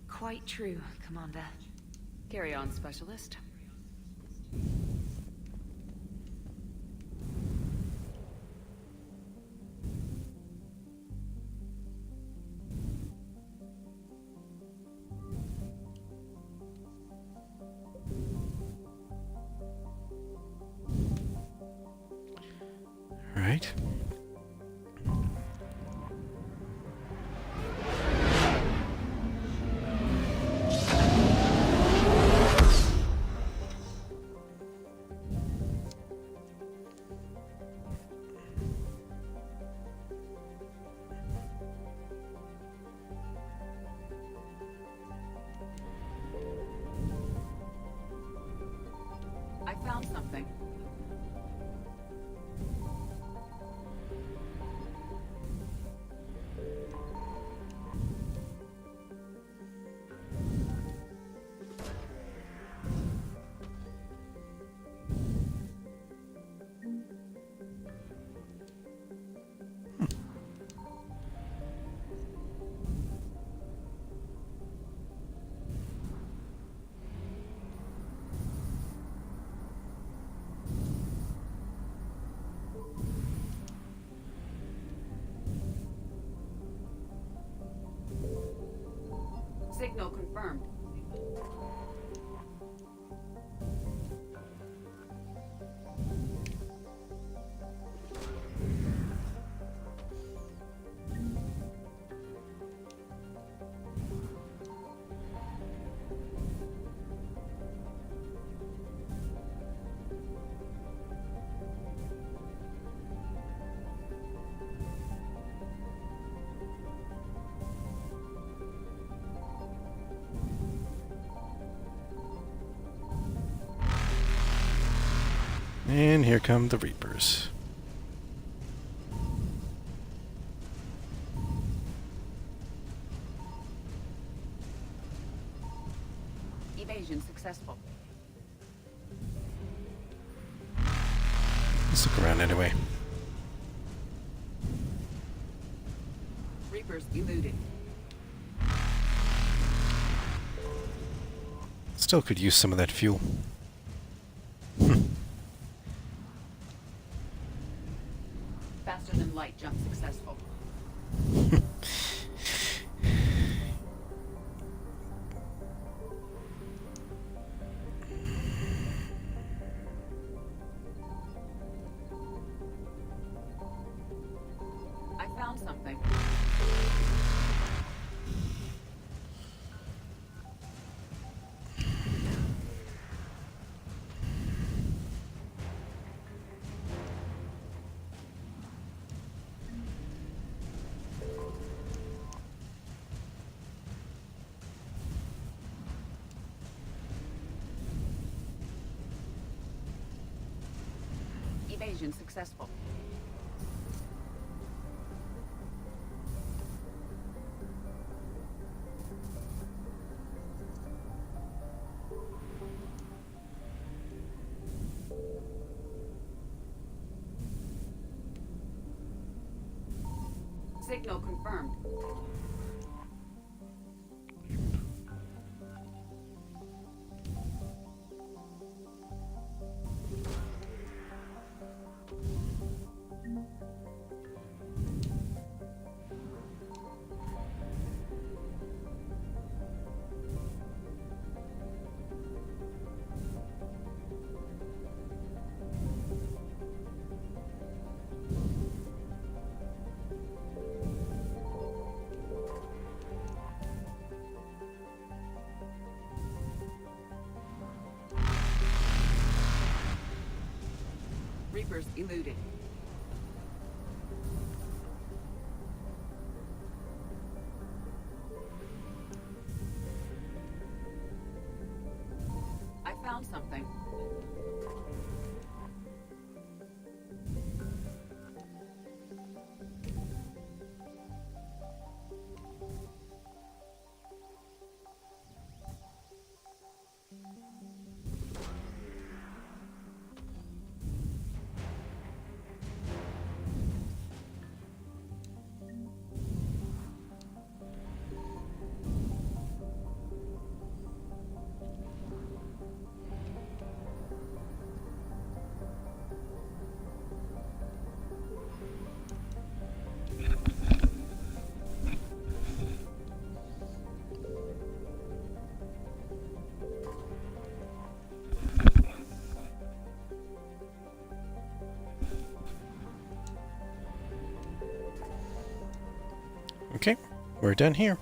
Quite true, Commander. Carry on, Specialist. Right. I found something. Signal confirmed. And here come the Reapers. Evasion successful. Let's look around anyway. Reapers eluded. Still could use some of that fuel. Faster than light jump successful. I found something. Evasion successful. Signal confirmed. Reapers eluded. I found something. Okay, we're done here.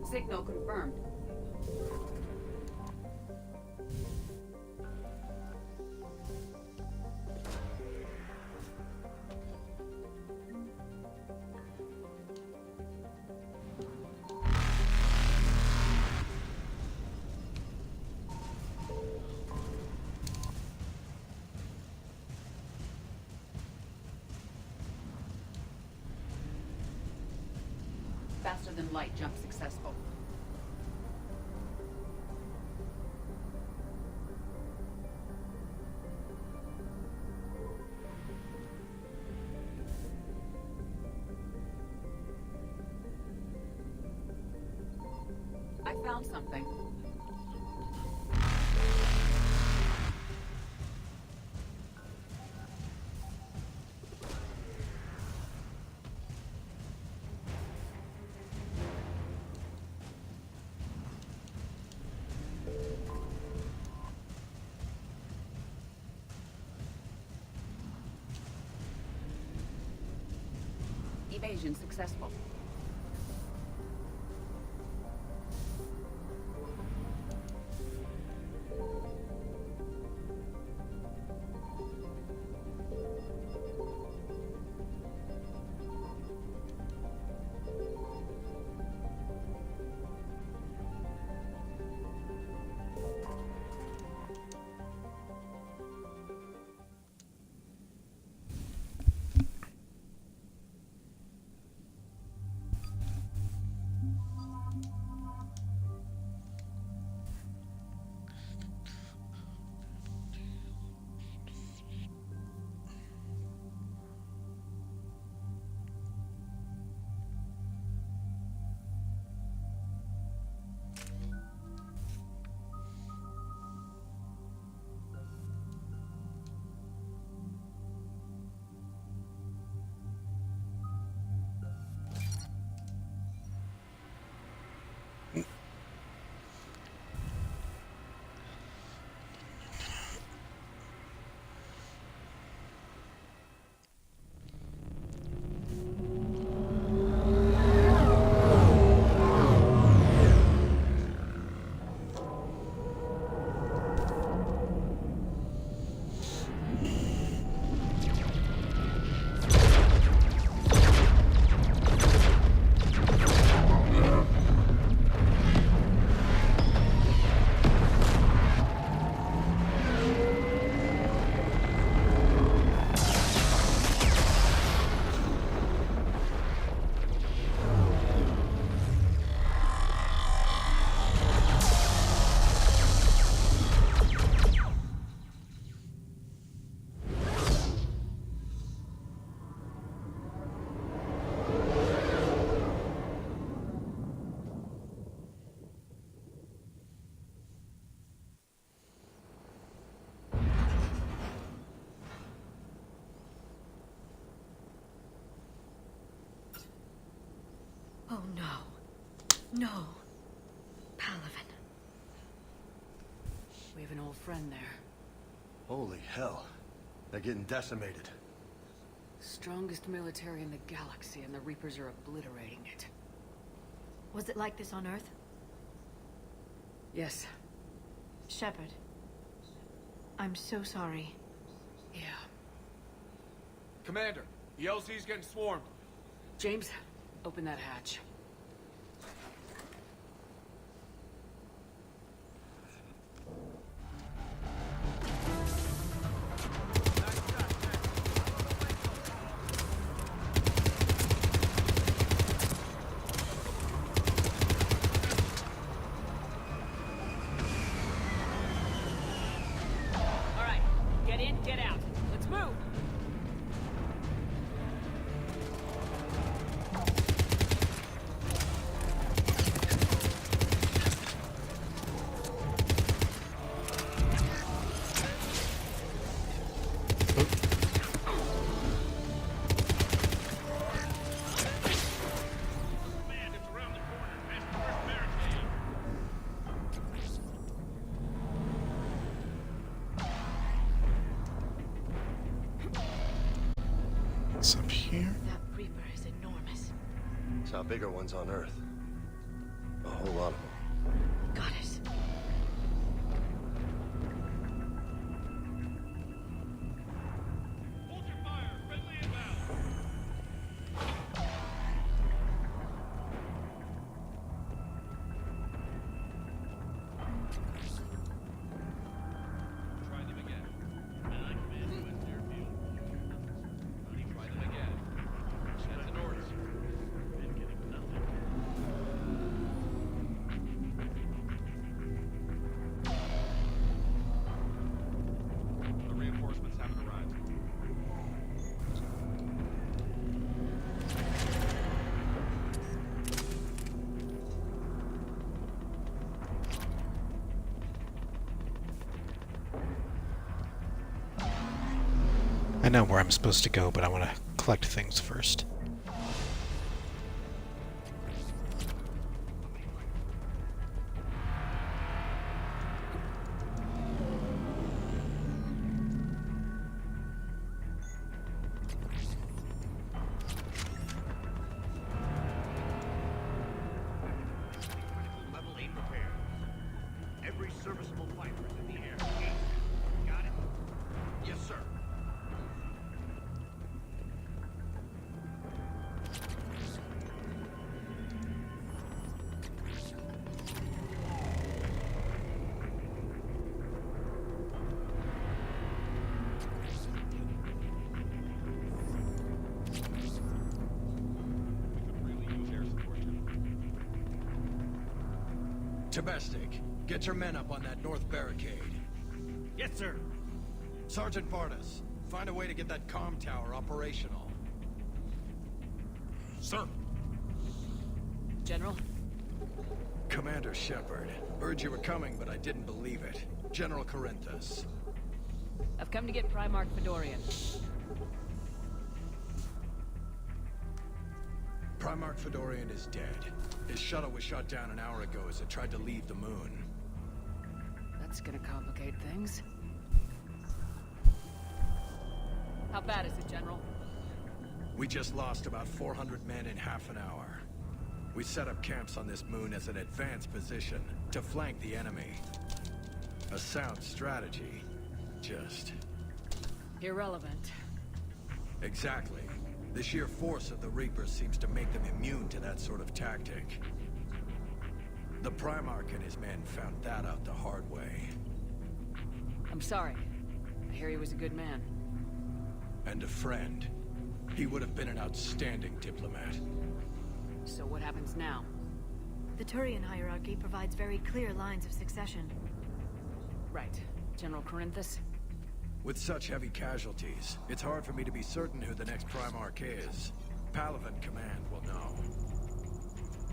Signal confirmed. Faster than light jump successful. I found something. Evasion successful. no. No. Palaven. We have an old friend there. Holy hell. They're getting decimated. Strongest military in the galaxy, and the Reapers are obliterating it. Was it like this on Earth? Yes. Shepard. I'm so sorry. Yeah. Commander, the LZ's getting swarmed. James, open that hatch. What's up here? That Reaper is enormous. Saw bigger ones on Earth. A whole lot of them. Got it. I know where I'm supposed to go, but I want to collect things first. Level 8 repair. Every serviceable fighter is in the air. Got it? Yes, sir. Tabestic, get your men up on that north barricade. Yes, sir. Sergeant Vardas, find a way to get that comm tower operational. Sir. General? Commander Shepard. Heard you were coming, but I didn't believe it. General Corinthus. I've come to get Primarch Fedorian. Primarch Fedorian is dead. His shuttle was shot down an hour ago as it tried to leave the moon. That's gonna complicate things. How bad is it, General? We just lost about 400 men in half an hour. We set up camps on this moon as an advanced position to flank the enemy. A sound strategy. Just... irrelevant. Exactly. The sheer force of the Reapers seems to make them immune to that sort of tactic. The Primarch and his men found that out the hard way. I'm sorry. I hear he was a good man. And a friend. He would have been an outstanding diplomat. So what happens now? The Turian hierarchy provides very clear lines of succession. Right. General Corinthus? With such heavy casualties, it's hard for me to be certain who the next Primarch is. Palaven Command will know.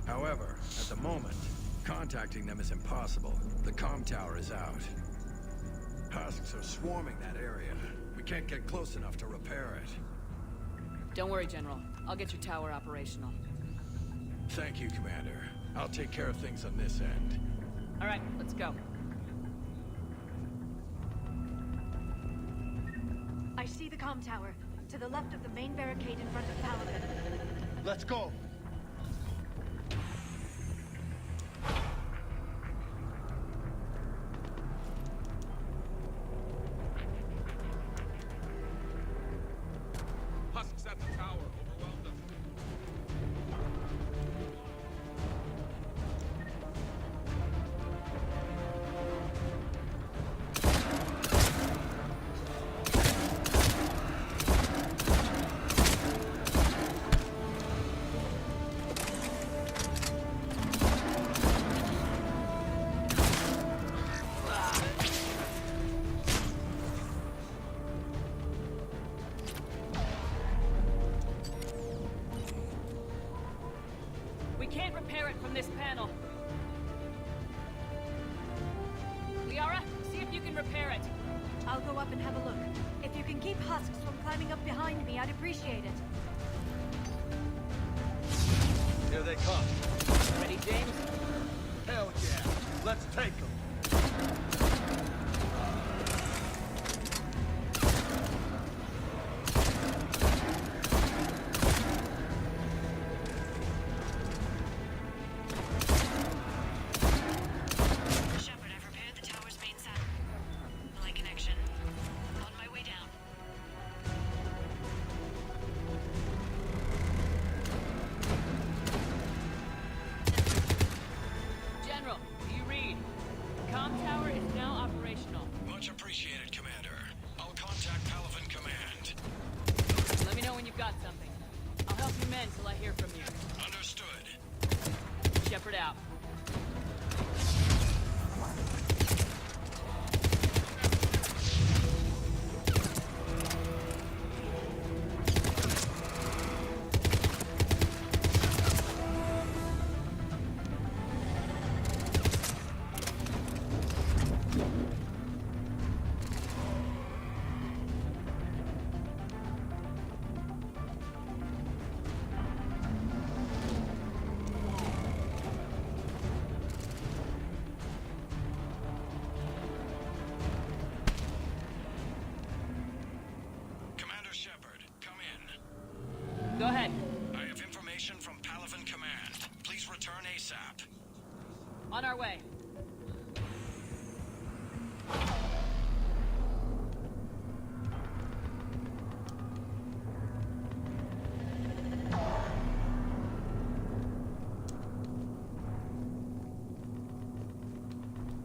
However, at the moment, contacting them is impossible. The comm tower is out. Husks are swarming that area. We can't get close enough to repair it. Don't worry, General. I'll get your tower operational. Thank you, Commander. I'll take care of things on this end. All right, let's go. I see the comm tower, to the left of the main barricade in front of Paladin. Let's go. Husks at the tower. Overwhelmed them. We can't repair it from this panel. Liara, see if you can repair it. I'll go up and have a look. If you can keep husks from climbing up behind me, I'd appreciate it. Here they come. Ready, James? Hell yeah. Let's take them. Shepard, I've repaired the tower's main satellite. Relay connection. On my way down. General, do you read? The comm tower is now operational. Much appreciated, Commander. I'll contact Palaven Command. Let me know when you've got something. I'll help you men till I hear from you. Understood. Shepard out. Commander Shepard, come in. Go ahead. I have information from Palaven Command. Please return ASAP. On our way.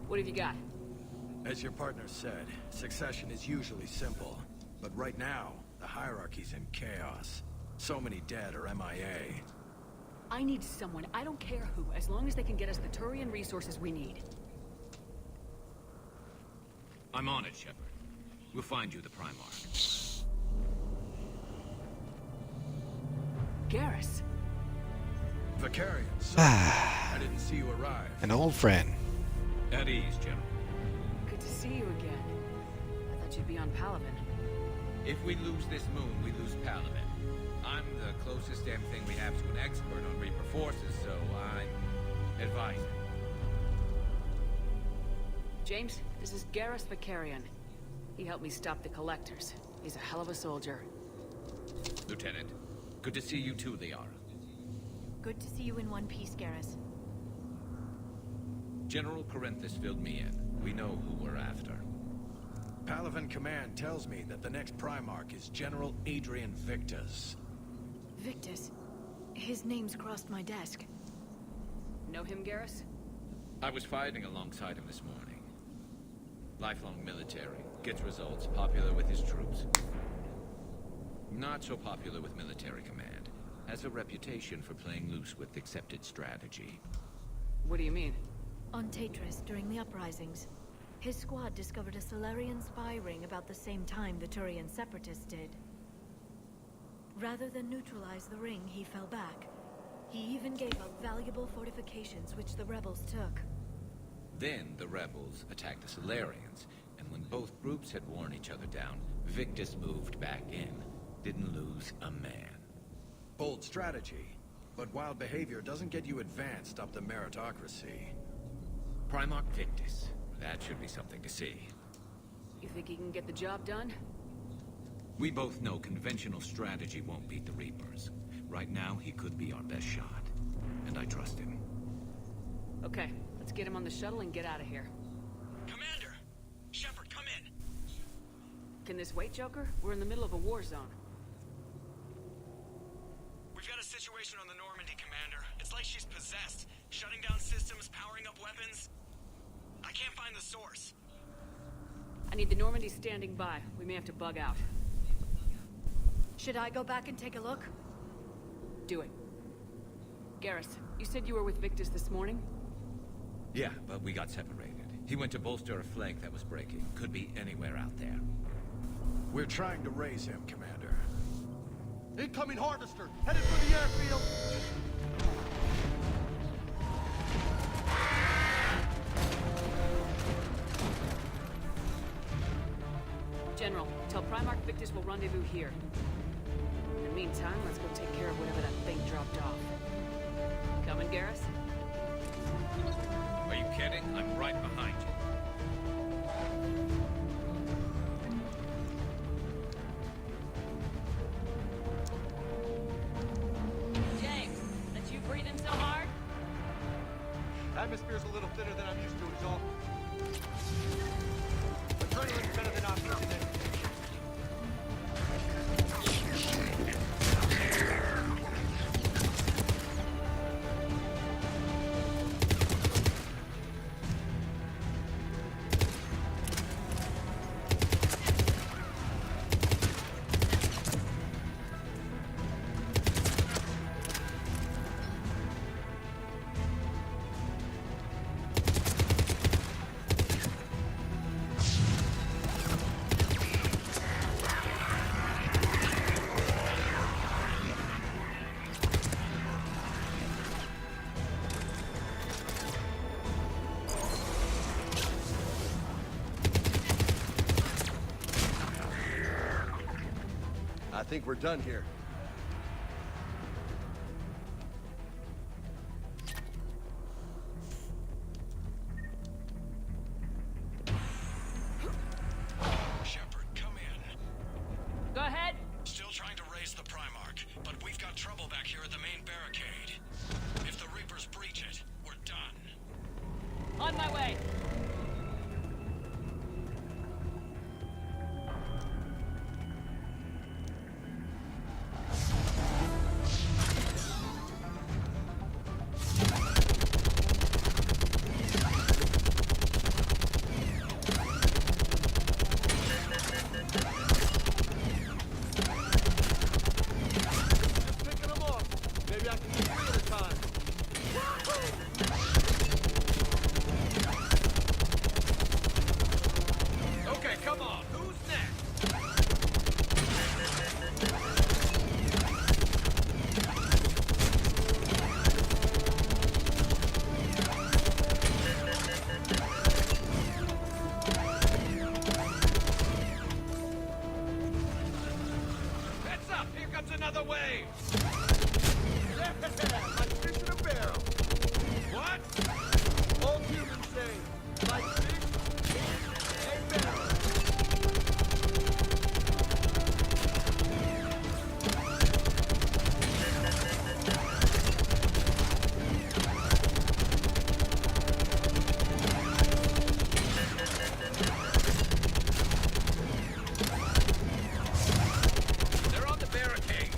What have you got? As your partner said, succession is usually simple. But right now, the hierarchy's in chaos. So many dead or MIA. I need someone, I don't care who, as long as they can get us the Turian resources we need. I'm on it, Shepard. We'll find you the Primarch. Garrus. Vicarian, sorry. I didn't see you arrive. An old friend. At ease, General. Good to see you again. I thought you'd be on Palaven. If we lose this moon, we lose Palaven. I'm the closest damn thing we have to an expert on Reaper forces, so I'm advising. James, this is Garrus Vicarian. He helped me stop the Collectors. He's a hell of a soldier. Lieutenant, good to see you too, Liara. Good to see you in one piece, Garrus. General Corinthus filled me in. We know who we're after. Palaven Command tells me that the next Primarch is General Adrian Victus. Victus? His name's crossed my desk. Know him, Garrus? I was fighting alongside him this morning. Lifelong military, gets results, popular with his troops. Not so popular with military command. Has a reputation for playing loose with accepted strategy. What do you mean? On Tatris, during the uprisings, his squad discovered a Solarian spy ring about the same time the Turian Separatists did. Rather than neutralize the ring, he fell back. He even gave up valuable fortifications which the rebels took. Then the rebels attacked the Solarians, and when both groups had worn each other down, Victus moved back in. Didn't lose a man. Bold strategy. but wild behavior doesn't get you advanced up the meritocracy. Primarch Victus. That should be something to see. You think he can get the job done? We both know conventional strategy won't beat the Reapers. Right now, he could be our best shot. And I trust him. Okay, let's get him on the shuttle and get out of here. Commander! Shepard, come in! Can this wait, Joker? We're in the middle of a war zone. We've got a situation on the Normandy, Commander. It's like she's possessed. Shutting down systems, powering up weapons. I can't find the source. I need the Normandy standing by. We may have to bug out. Should I go back and take a look? Do it. Garrus, you said you were with Victus this morning? Yeah, but we got separated. He went to bolster a flank that was breaking. Could be anywhere out there. We're trying to raise him, Commander. Incoming Harvester! Headed for the airfield! General, tell Primarch Victus will rendezvous here. In the meantime, let's go take care of whatever that thing dropped off. Coming, Garrus? Are you kidding? I'm right behind you. James, that's you breathing so hard? Atmosphere's a little thinner than I'm used to, is all. Adrenaline's better than oxygen. I think we're done here. Shepard, come in. Go ahead. Still trying to raise the Primarch, but we've got trouble back here at the main barricade. If the Reapers breach it, we're done. On my way. Another wave! Yeah, like fish in a barrel. What? Old humans say, like fish in a barrel. They're on the barricade.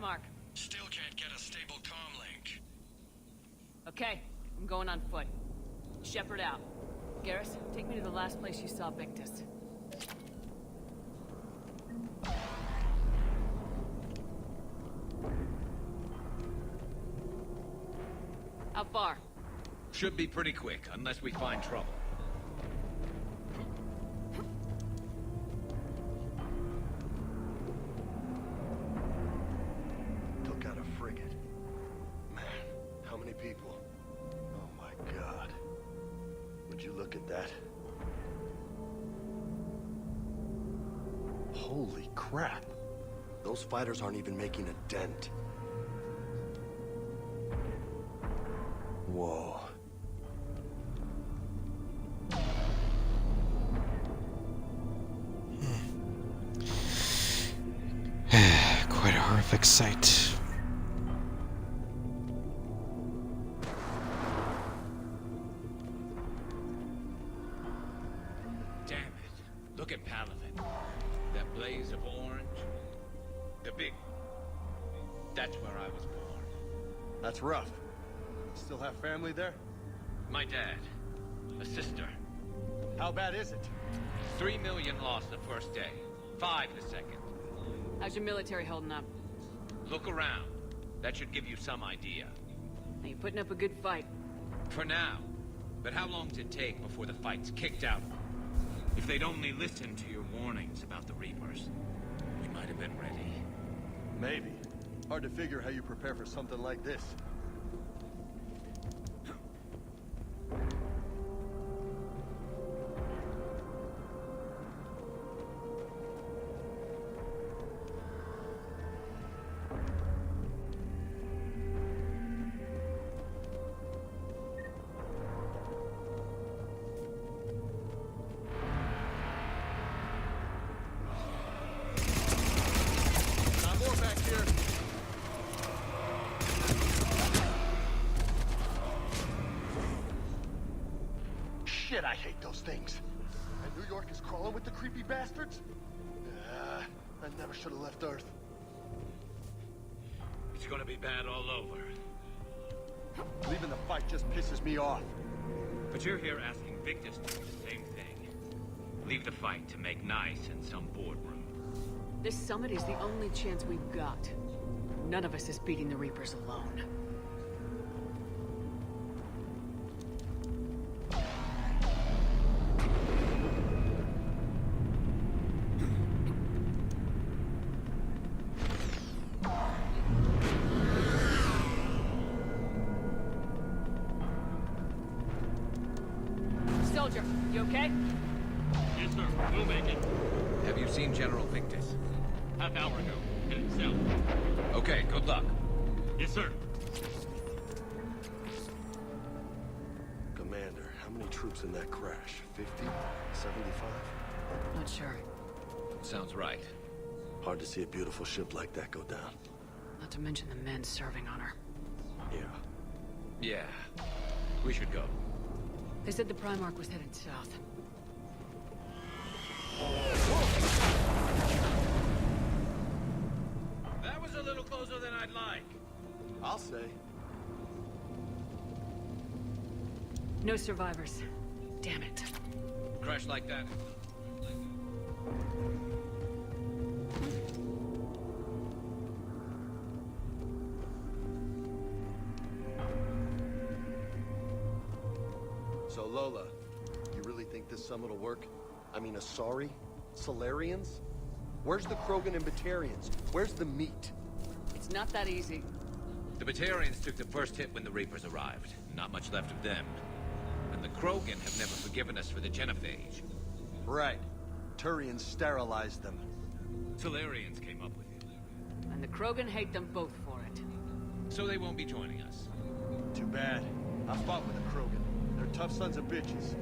Primarch. Still can't get a stable comm link. Okay, I'm going on foot. Shepard out. Garrus, take me to the last place you saw Victus. How far? Should be pretty quick, unless we find trouble. Took out a frigate. Man, how many people? Oh my god. Would you look at that? Holy crap. Those fighters aren't even making a dent. Whoa. Quite a horrific sight. Damn it. Look at Palaven. That blaze of orange. The big... That's where I was born. That's rough. Still have family there? My dad. A sister. How bad is it? 3 million lost the first day. 5 the second. How's your military holding up? Look around. That should give you some idea. Now, you're putting up a good fight. For now. But how long does it take before the fight's kicked out? If they'd only listened to your warnings about the Reapers, we might have been ready. Maybe. Hard to figure how you prepare for something like this. Shit, I hate those things. And New York is crawling with the creepy bastards? I never should have left Earth. It's gonna be bad all over. Leaving the fight just pisses me off. But you're here asking Victus to do the same thing. Leave the fight to make nice in some boardroom. This summit is the only chance we've got. None of us is beating the Reapers alone. Soldier, you okay? Yes, sir. We'll make it. Have you seen General Victus? Half hour ago. Headed south. Okay, good luck. Yes, sir. Commander, how many troops in that crash? 50? 75? Not sure. Sounds right. Hard to see a beautiful ship like that go down. Not to mention the men serving on her. Yeah. Yeah. We should go. They said the Primarch was headed south. That was a little closer than I'd like. I'll say. No survivors. Damn it. Crash like that. So Lola, you really think this summit will work? I mean, Asari? Solarians? Where's the Krogan and Batarians? Where's the meat? It's not that easy. The Batarians took the first hit when the Reapers arrived. Not much left of them. And the Krogan have never forgiven us for the Genophage. Right. Turians sterilized them. Solarians came up with it. And the Krogan hate them both for it. So they won't be joining us. Too bad. I fought with a Krogan. They're tough sons of bitches.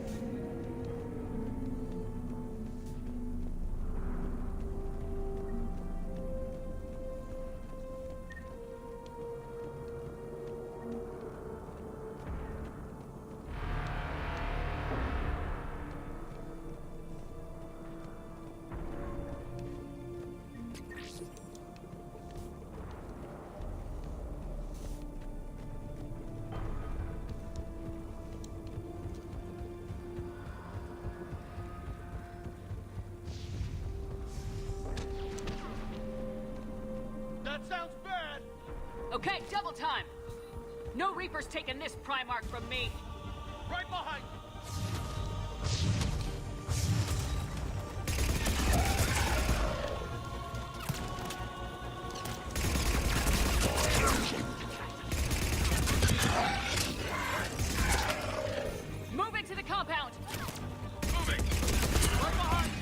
That sounds bad! Okay, double time! No Reaper's taking this Primarch from me! Right behind you! Move into the compound! Moving! Right behind you!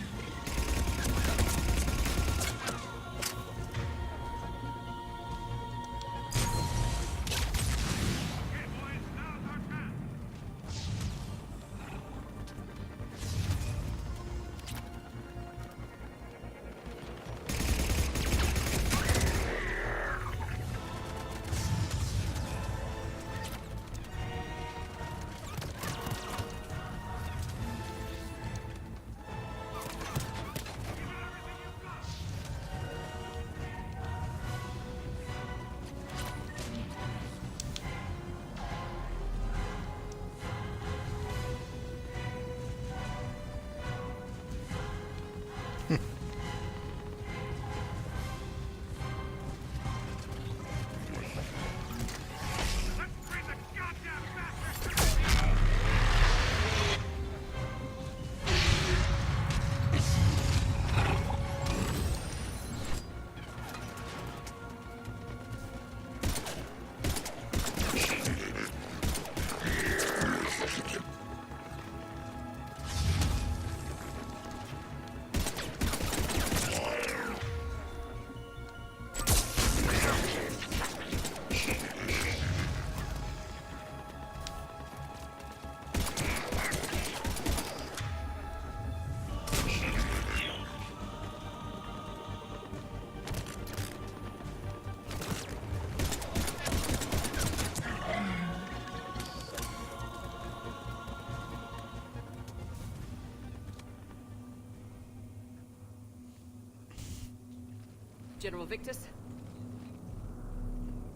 General Victus?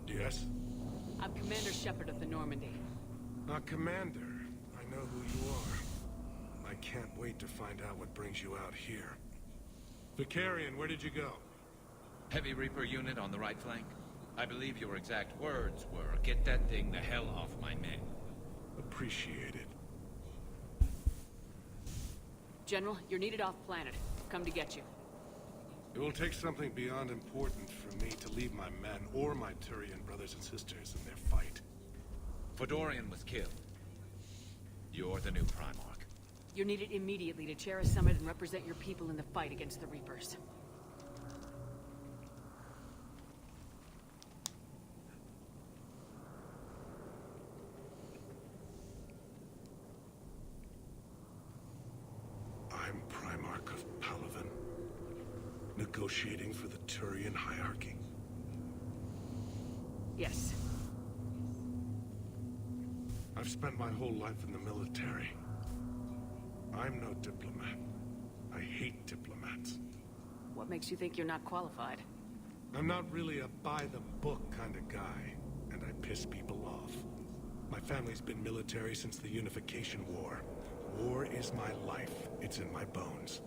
Yes? I'm Commander Shepard of the Normandy. Commander. I know who you are. I can't wait to find out what brings you out here. Vicarian, where did you go? Heavy Reaper unit on the right flank. I believe your exact words were, "Get that thing the hell off my men." Appreciate it. General, you're needed off-planet. Come to get you. It will take something beyond important for me to leave my men or my Turian brothers and sisters in their fight. Fedorian was killed. You're the new Primarch. You're needed immediately to chair a summit and represent your people in the fight against the Reapers. I'm Primarch of Palaven, negotiating for the Turian hierarchy. Yes. I've spent my whole life in the military. I'm no diplomat. I hate diplomats. What makes you think you're not qualified? I'm not really a by-the-book kind of guy, and I piss people off. My family's been military since the Unification War. War is my life. It's in my bones.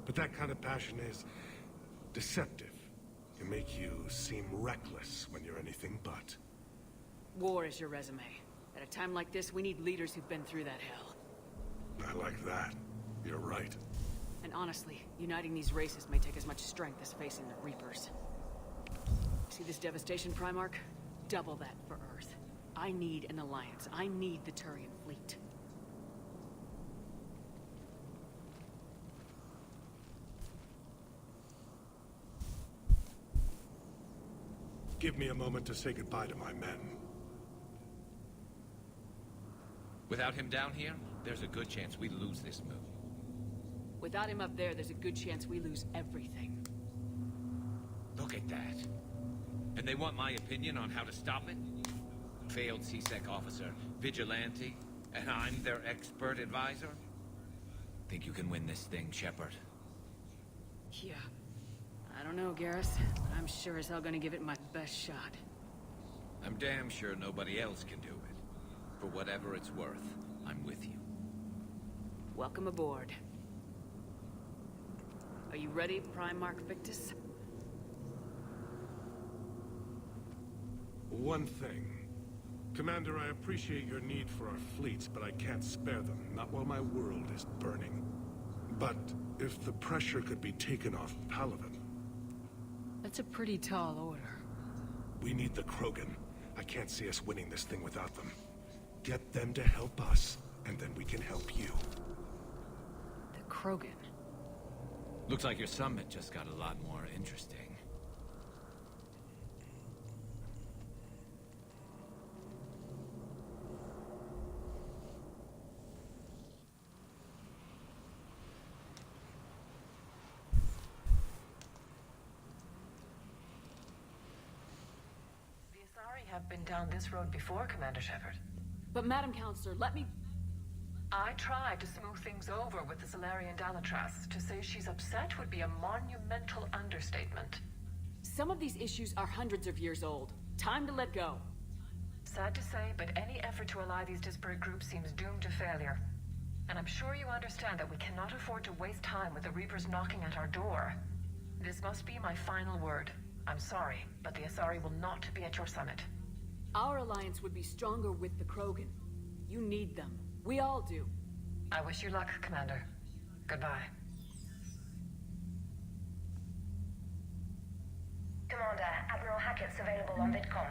But that kind of passion is deceptive. It can make you seem reckless when you're anything but. War is your resume. At a time like this, we need leaders who've been through that hell. I like that. You're right. And honestly, uniting these races may take as much strength as facing the Reapers. See this devastation, Primarch? Double that for Earth. I need an alliance. I need the Turian fleet. Give me a moment to say goodbye to my men. Without him down here, there's a good chance we lose this move. Without him up there's a good chance we lose everything. Look at that. And they want my opinion on how to stop it? Failed C-Sec officer, vigilante, and I'm their expert advisor? Think you can win this thing, Shepard? Yeah. I don't know, Garrus. I'm sure as hell gonna give it my best shot. I'm damn sure nobody else can do it. For whatever it's worth, I'm with you. Welcome aboard. Are you ready, Primarch Victus? One thing. Commander, I appreciate your need for our fleets, but I can't spare them, not while my world is burning. But if the pressure could be taken off Palaven... That's a pretty tall order. We need the Krogan. I can't see us winning this thing without them. Get them to help us, and then we can help you. The Krogan? Looks like your summit just got a lot more interesting. Have been down this road before, Commander Shepard. But Madam Counselor, let me... I tried to smooth things over with the Salarian Dalatras. To say she's upset would be a monumental understatement. Some of these issues are hundreds of years old. Time to let go. Sad to say, but any effort to ally these disparate groups seems doomed to failure. And I'm sure you understand that we cannot afford to waste time with the Reapers knocking at our door. This must be my final word. I'm sorry, but the Asari will not be at your summit. Our alliance would be stronger with the Krogan. You need them. We all do. I wish you luck, Commander. Goodbye. Commander, Admiral Hackett's available on VidCom.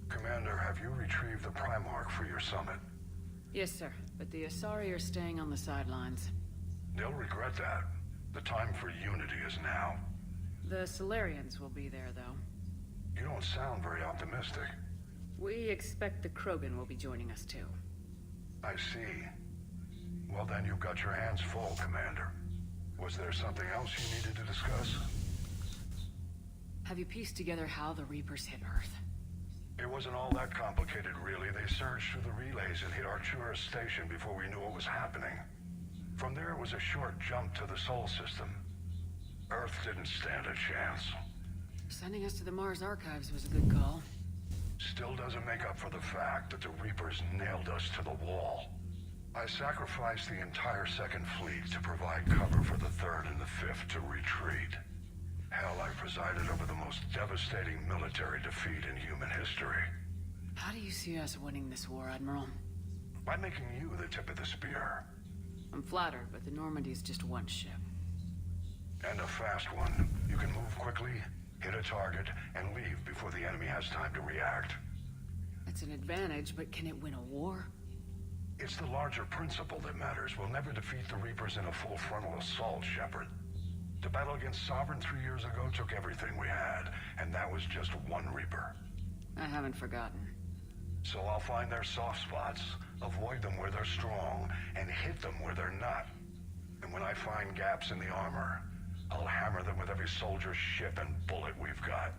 Commander, have you retrieved the Primarch for your summit? Yes, sir. But the Asari are staying on the sidelines. They'll regret that. The time for unity is now. The Solarians will be there, though. You don't sound very optimistic. We expect the Krogan will be joining us, too. I see. Well, then you've got your hands full, Commander. Was there something else you needed to discuss? Have you pieced together how the Reapers hit Earth? It wasn't all that complicated, really. They surged through the relays and hit Arcturus Station before we knew what was happening. From there, it was a short jump to the Sol system. Earth didn't stand a chance. Sending us to the Mars Archives was a good call. Still doesn't make up for the fact that the Reapers nailed us to the wall. I sacrificed the entire Second Fleet to provide cover for the Third and the Fifth to retreat. Hell, I presided over the most devastating military defeat in human history. How do you see us winning this war, Admiral? By making you the tip of the spear. I'm flattered, but the Normandy's just one ship. And a fast one. You can move quickly, hit a target, and leave before the enemy has time to react. It's an advantage, but can it win a war? It's the larger principle that matters. We'll never defeat the Reapers in a full frontal assault, Shepard. The battle against Sovereign 3 years ago took everything we had, and that was just one Reaper. I haven't forgotten. So I'll find their soft spots, avoid them where they're strong, and hit them where they're not. And when I find gaps in the armor, I'll hammer them with every soldier, ship, and bullet we've got.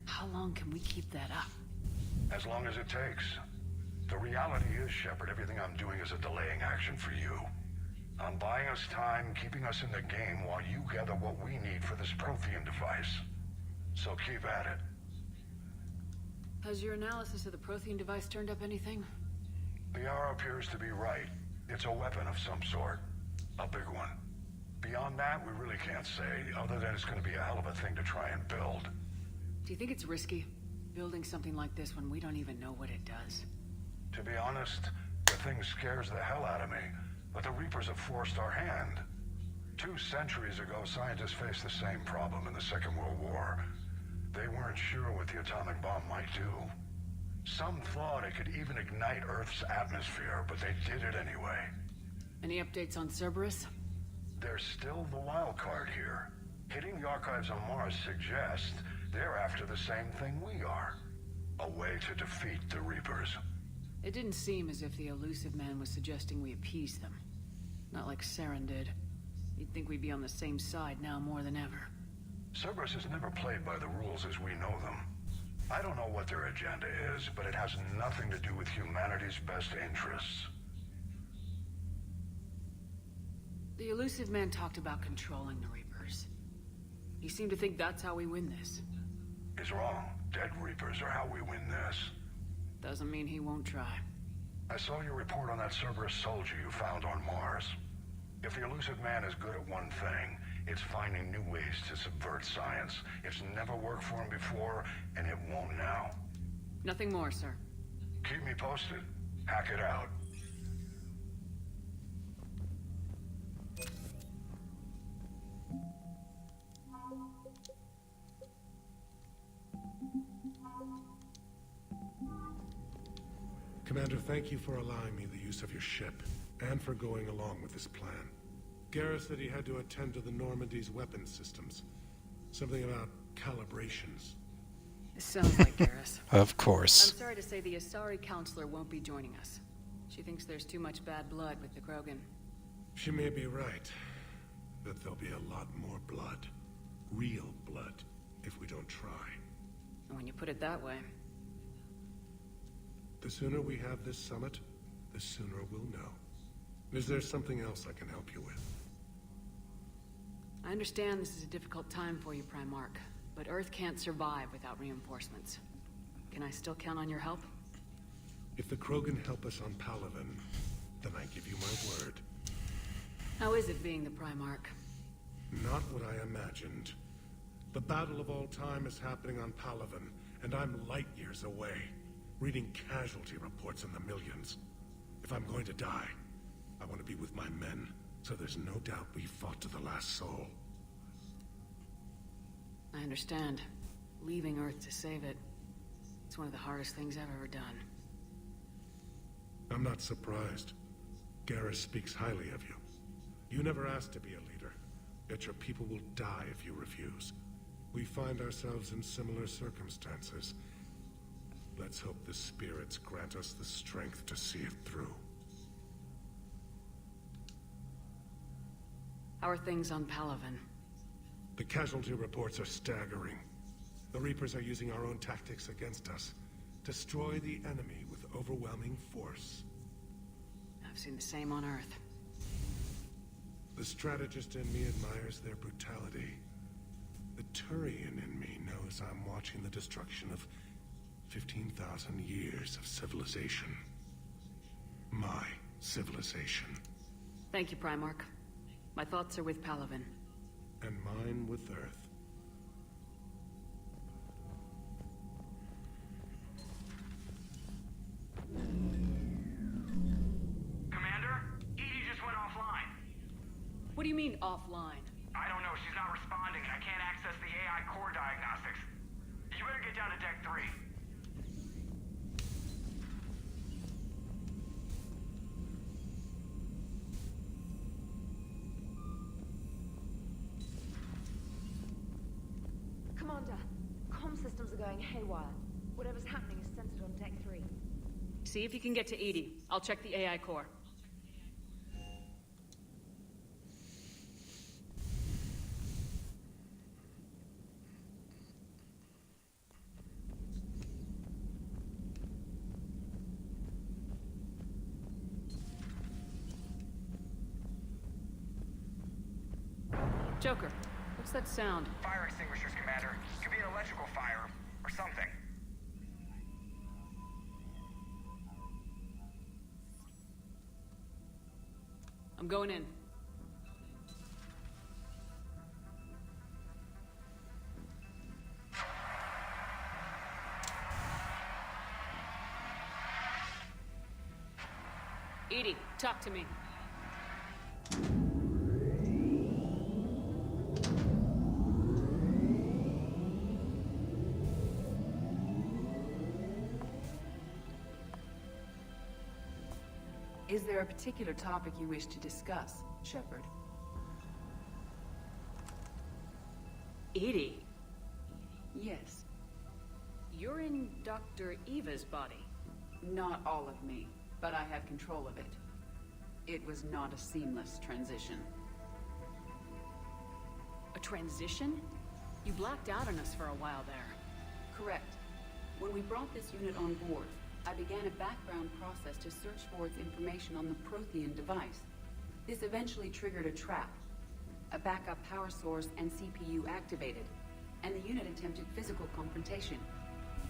How long can we keep that up? As long as it takes. The reality is, Shepard, everything I'm doing is a delaying action for you. I'm buying us time, keeping us in the game while you gather what we need for this Prothean device. So keep at it. Has your analysis of the Prothean device turned up anything? The R appears to be right. It's a weapon of some sort. A big one. Beyond that, we really can't say, other than it's going to be a hell of a thing to try and build. Do you think it's risky, building something like this when we don't even know what it does? To be honest, the thing scares the hell out of me, but the Reapers have forced our hand. 2 centuries ago, scientists faced the same problem in the Second World War. They weren't sure what the atomic bomb might do. Some thought it could even ignite Earth's atmosphere, but they did it anyway. Any updates on Cerberus? They're still the wild card here. Hitting the archives on Mars suggests they're after the same thing we are. A way to defeat the Reapers. It didn't seem as if the Elusive Man was suggesting we appease them. Not like Saren did. You'd think we'd be on the same side now more than ever. Cerberus has never played by the rules as we know them. I don't know what their agenda is, but it has nothing to do with humanity's best interests. The Elusive Man talked about controlling the Reapers. He seemed to think that's how we win this. He's wrong. Dead Reapers are how we win this. Doesn't mean he won't try. I saw your report on that Cerberus soldier you found on Mars. If the Elusive Man is good at one thing, It's finding new ways to subvert science. It's never worked for him before, and it won't now. Nothing more, sir. Keep me posted. Hack it out. Commander, thank you for allowing me the use of your ship, and for going along with this plan. Garrus said he had to attend to the Normandy's weapons systems. Something about calibrations. This sounds like Garrus. Of course. I'm sorry to say the Asari counselor won't be joining us. She thinks there's too much bad blood with the Krogan. She may be right, but there'll be a lot more blood. Real blood, if we don't try. And when you put it that way... The sooner we have this summit, the sooner we'll know. Is there something else I can help you with? I understand this is a difficult time for you, Primarch, but Earth can't survive without reinforcements. Can I still count on your help? If the Krogan help us on Palaven, then I give you my word. How is it being the Primarch? Not what I imagined. The battle of all time is happening on Palaven, and I'm light years away, reading casualty reports in the millions. If I'm going to die, I want to be with my men, so there's no doubt we fought to the last soul. I understand. Leaving Earth to save it. It's one of the hardest things I've ever done. I'm not surprised. Garrus speaks highly of you. You never asked to be a leader, yet your people will die if you refuse. We find ourselves in similar circumstances. Let's hope the spirits grant us the strength to see it through. How are things on Palaven? The casualty reports are staggering. The Reapers are using our own tactics against us. Destroy the enemy with overwhelming force. I've seen the same on Earth. The strategist in me admires their brutality. The Turian in me knows I'm watching the destruction of 15,000 years of civilization. My civilization. Thank you, Primarch. My thoughts are with Palaven. And mine with Earth. Commander? Edie just went offline. What do you mean, offline? I don't know. She's not responding, and I can't access the AI core diagnostics. You better get down to Deck 3. Commander, comm systems are going haywire. Whatever's happening is centered on Deck 3. See if you can get to Edie. I'll check the AI core. Joker, what's that sound? Fire extinguishers, Commander. Could be an electrical fire, or something. I'm going in. Edie, talk to me. Is there a particular topic you wish to discuss, Shepard? Edie? Yes. You're in Dr. Eva's body. Not all of me, but I have control of it. It was not a seamless transition. A transition? You blacked out on us for a while there. Correct. When we brought this unit on board, I began a background process to search for its information on the Prothean device. This eventually triggered a trap. A backup power source and CPU activated, and the unit attempted physical confrontation.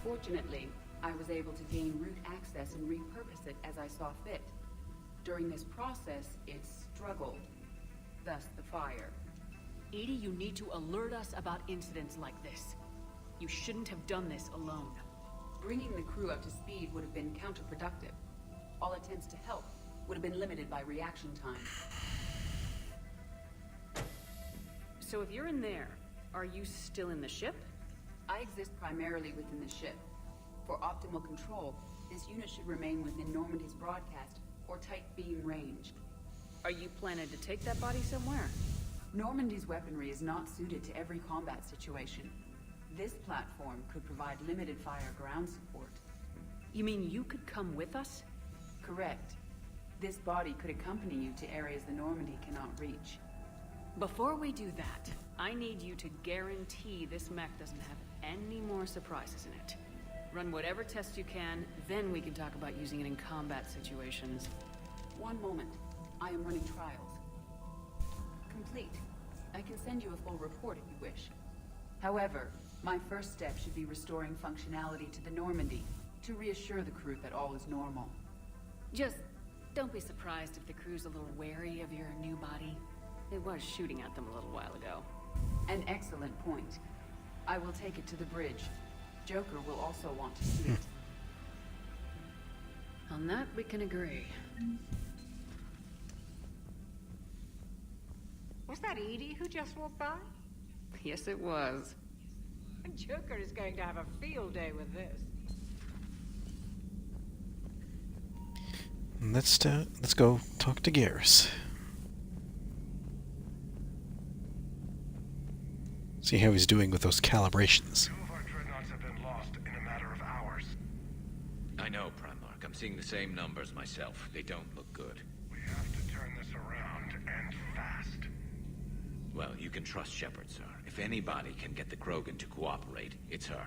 Fortunately, I was able to gain root access and repurpose it as I saw fit. During this process, it struggled. Thus the fire. EDI, you need to alert us about incidents like this. You shouldn't have done this alone. Bringing the crew up to speed would have been counterproductive. All attempts to help would have been limited by reaction time. So if you're in there, are you still in the ship? I exist primarily within the ship. For optimal control, this unit should remain within Normandy's broadcast or tight beam range. Are you planning to take that body somewhere? Normandy's weaponry is not suited to every combat situation. This platform could provide limited fire ground support. You mean you could come with us? Correct. This body could accompany you to areas the Normandy cannot reach. Before we do that, I need you to guarantee this mech doesn't have any more surprises in it. Run whatever tests you can, then we can talk about using it in combat situations. One moment. I am running trials. Complete. I can send you a full report if you wish. However, my first step should be restoring functionality to the Normandy to reassure the crew that all is normal. Just don't be surprised if the crew's a little wary of your new body. It was shooting at them a little while ago. An excellent point. I will take it to the bridge. Joker will also want to see it. On that, we can agree. Was that EDI who just walked by? Yes, it was. Joker is going to have a field day with this. Let's go talk to Garrus. See how he's doing with those calibrations. 2 of our dreadnoughts have been lost in a matter of hours. I know, Primarch. I'm seeing the same numbers myself. They don't look good. We have to turn this around, and fast. Well, you can trust Shepard, sir. If anybody can get the Krogan to cooperate, it's her.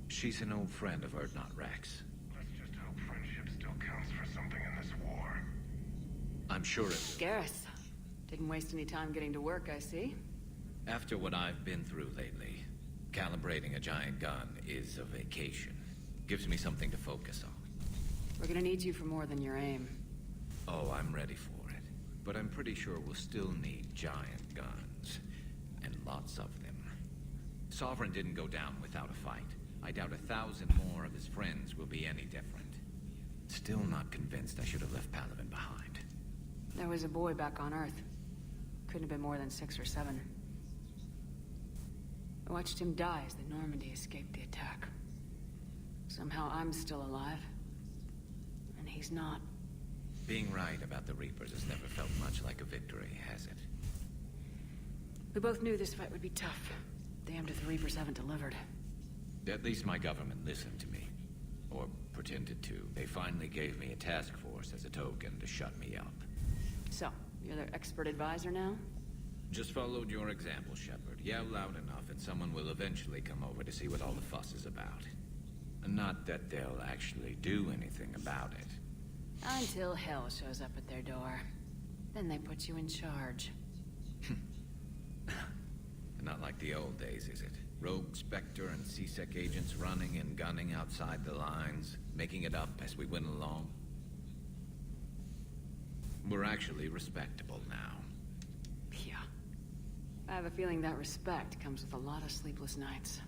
She's an old friend of Urdnot Rex. Let's just hope friendship still counts for something in this war. I'm sure it will. Garrus, didn't waste any time getting to work, I see. After what I've been through lately, calibrating a giant gun is a vacation. Gives me something to focus on. We're gonna need you for more than your aim. Oh, I'm ready for it. But I'm pretty sure we'll still need giant guns. And lots of them. Sovereign didn't go down without a fight. I doubt 1,000 more of his friends will be any different. Still not convinced I should have left Palaven behind. There was a boy back on Earth. Couldn't have been more than 6 or 7. I watched him die as the Normandy escaped the attack. Somehow I'm still alive. And he's not. Being right about the Reapers has never felt much like a victory, has it? We both knew this fight would be tough. Damned if the Reapers haven't delivered. At least my government listened to me. Or pretended to. They finally gave me a task force as a token to shut me up. So, you're their expert advisor now? Just followed your example, Shepard. Yell loud enough and someone will eventually come over to see what all the fuss is about. Not that they'll actually do anything about it. Until hell shows up at their door. Then they put you in charge. Not like the old days, is it? Rogue Spectre and C-Sec agents running and gunning outside the lines, making it up as we went along. We're actually respectable now. Yeah. I have a feeling that respect comes with a lot of sleepless nights.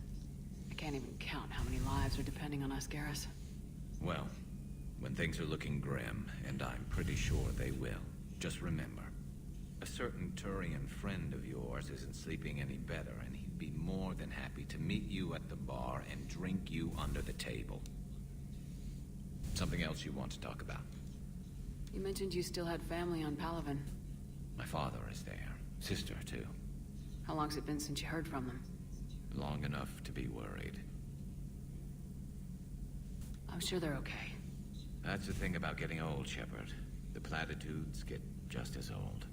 I can't even count how many lives are depending on us, Garrus. Well, when things are looking grim, and I'm pretty sure they will, just remember, a certain Turian friend of yours isn't sleeping any better, and he'd be more than happy to meet you at the bar and drink you under the table. Something else you want to talk about? You mentioned you still had family on Palaven. My father is there. Sister, too. How long's it been since you heard from them? Long enough to be worried. I'm sure they're okay. That's the thing about getting old, Shepard. The platitudes get just as old.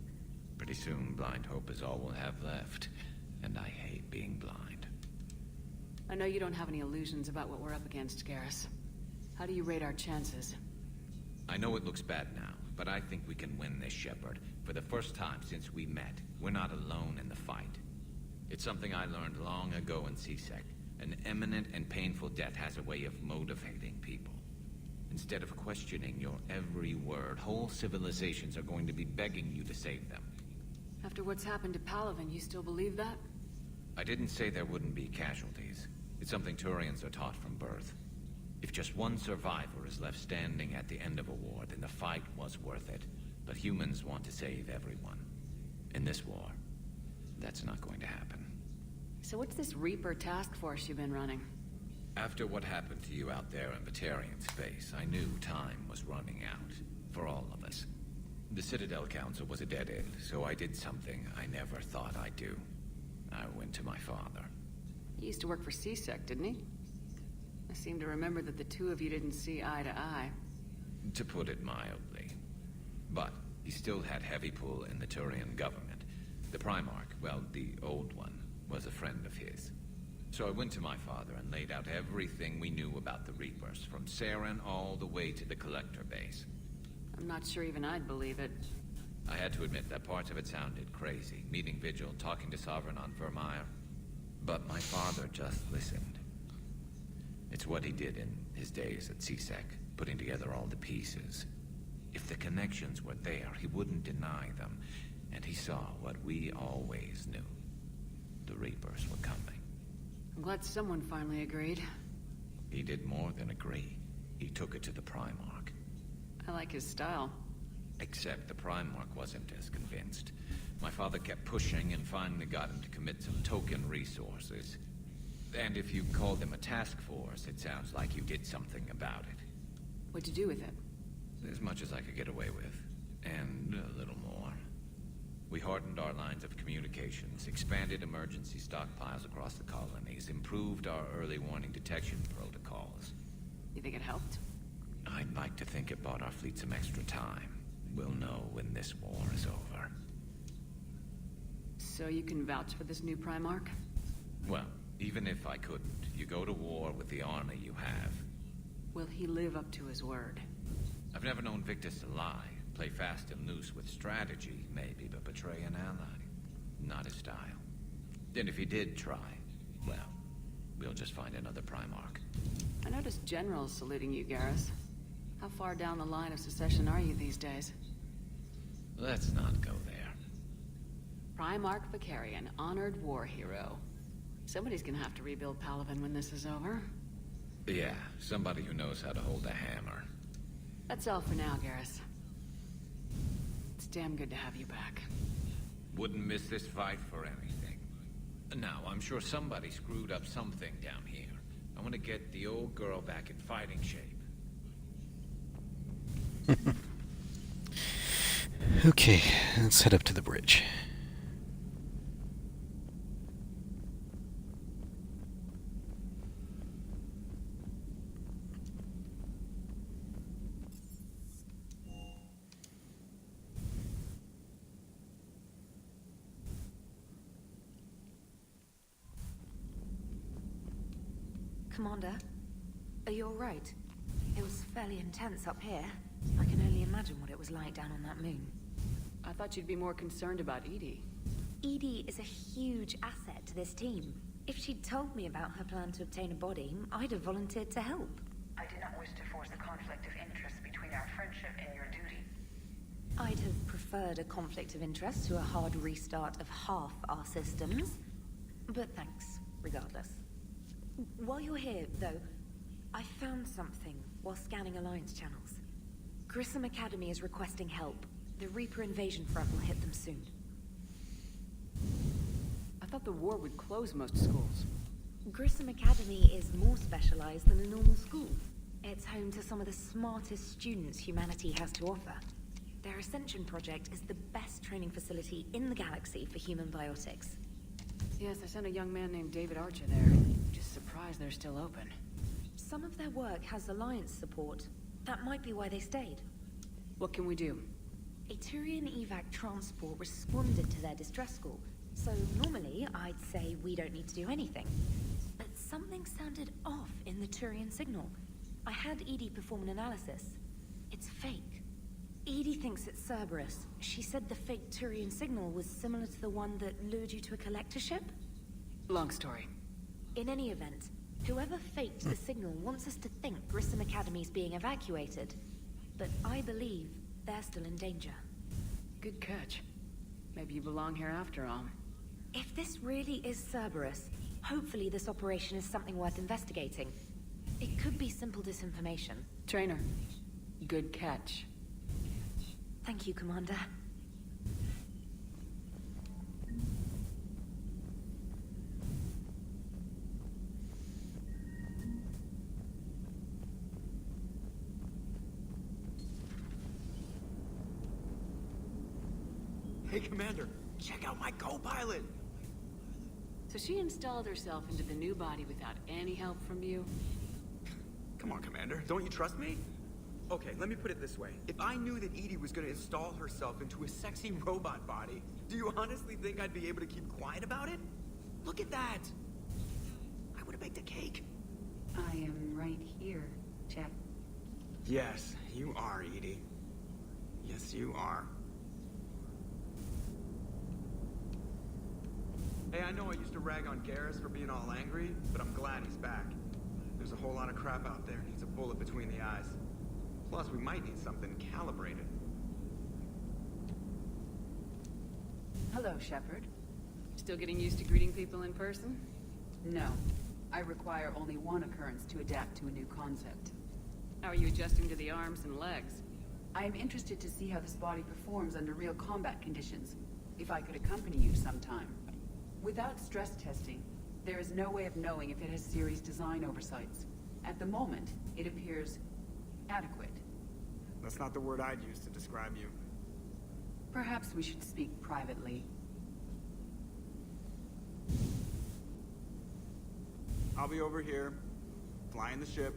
Pretty soon, blind hope is all we'll have left. And I hate being blind. I know you don't have any illusions about what we're up against, Garrus. How do you rate our chances? I know it looks bad now, but I think we can win this, Shepard. For the first time since we met, we're not alone in the fight. It's something I learned long ago in C-Sec. An imminent and painful death has a way of motivating people. Instead of questioning your every word, whole civilizations are going to be begging you to save them. After what's happened to Palaven, you still believe that? I didn't say there wouldn't be casualties. It's something Turians are taught from birth. If just one survivor is left standing at the end of a war, then the fight was worth it. But humans want to save everyone. In this war, that's not going to happen. So what's this Reaper task force you've been running? After what happened to you out there in Batarian space, I knew time was running out. For all of us. The Citadel Council was a dead end, so I did something I never thought I'd do. I went to my father. He used to work for CSEC, didn't he? I seem to remember that the two of you didn't see eye to eye. To put it mildly. But he still had heavy pull in the Turian government. The Primarch, well, the old one, was a friend of his. So I went to my father and laid out everything we knew about the Reapers, from Saren all the way to the Collector base. I'm not sure even I'd believe it. I had to admit that parts of it sounded crazy. Meeting Vigil, talking to Sovereign on Vermeer. But my father just listened. It's what he did in his days at CSEC, putting together all the pieces. If the connections were there, he wouldn't deny them. And he saw what we always knew. The Reapers were coming. I'm glad someone finally agreed. He did more than agree. He took it to the Primarch. I like his style. Except the Primarch wasn't as convinced. My father kept pushing and finally got him to commit some token resources. And if you call them a task force, it sounds like you did something about it. What'd you do with it? As much as I could get away with. And a little more. We hardened our lines of communications, expanded emergency stockpiles across the colonies, improved our early warning detection protocols. You think it helped? I'd like to think it bought our fleet some extra time. We'll know when this war is over. So you can vouch for this new Primarch? Well, even if I couldn't, you go to war with the army you have. Will he live up to his word? I've never known Victus to lie. Play fast and loose with strategy, maybe, but betray an ally. Not his style. And if he did try, well, we'll just find another Primarch. I noticed generals saluting you, Garrus. How far down the line of secession are you these days? Let's not go there. Primarch Vakarian, honored war hero. Somebody's gonna have to rebuild Palaven when this is over. Yeah, somebody who knows how to hold a hammer. That's all for now, Garrus. It's damn good to have you back. Wouldn't miss this fight for anything. Now, I'm sure somebody screwed up something down here. I want to get the old girl back in fighting shape. Okay, let's head up to the bridge. Commander, are you all right? It was fairly intense up here. I can only imagine what it was like down on that moon. I thought you'd be more concerned about EDI. EDI is a huge asset to this team. If she'd told me about her plan to obtain a body, I'd have volunteered to help. I did not wish to force a conflict of interest between our friendship and your duty. I'd have preferred a conflict of interest to a hard restart of half our systems. But thanks, regardless. While you're here, though, I found something while scanning Alliance channels. Grissom Academy is requesting help. The Reaper invasion front will hit them soon. I thought the war would close most schools. Grissom Academy is more specialized than a normal school. It's home to some of the smartest students humanity has to offer. Their Ascension project is the best training facility in the galaxy for human biotics. Yes, I sent a young man named David Archer there. Just surprised they're still open. Some of their work has Alliance support. That might be why they stayed. What can we do? A Turian evac transport responded to their distress call, so normally I'd say we don't need to do anything. But something sounded off in the Turian signal. I had EDI perform an analysis. It's fake. EDI thinks it's Cerberus. She said the fake Turian signal was similar to the one that lured you to a collector ship? Long story. In any event, whoever faked the signal wants us to think Grissom Academy's being evacuated. But I believe they're still in danger. Good catch. Maybe you belong here after all. If this really is Cerberus, hopefully this operation is something worth investigating. It could be simple disinformation. Trainer, good catch. Thank you, Commander. Hey, Commander, check out my co-pilot! So she installed herself into the new body without any help from you? Come on, Commander. Don't you trust me? Okay, let me put it this way. If I knew that EDI was gonna install herself into a sexy robot body, do you honestly think I'd be able to keep quiet about it? Look at that! I would've baked a cake. I am right here, Jeff. Yes, you are, EDI. Yes, you are. Hey, I know I used to rag on Garrus for being all angry, but I'm glad he's back. There's a whole lot of crap out there needs a bullet between the eyes. Plus, we might need something calibrated. Hello, Shepard. Still getting used to greeting people in person? No. I require only one occurrence to adapt to a new concept. How are you adjusting to the arms and legs? I am interested to see how this body performs under real combat conditions. If I could accompany you sometime. Without stress testing, there is no way of knowing if it has series design oversights. At the moment, it appears adequate. That's not the word I'd use to describe you. Perhaps we should speak privately. I'll be over here, flying the ship.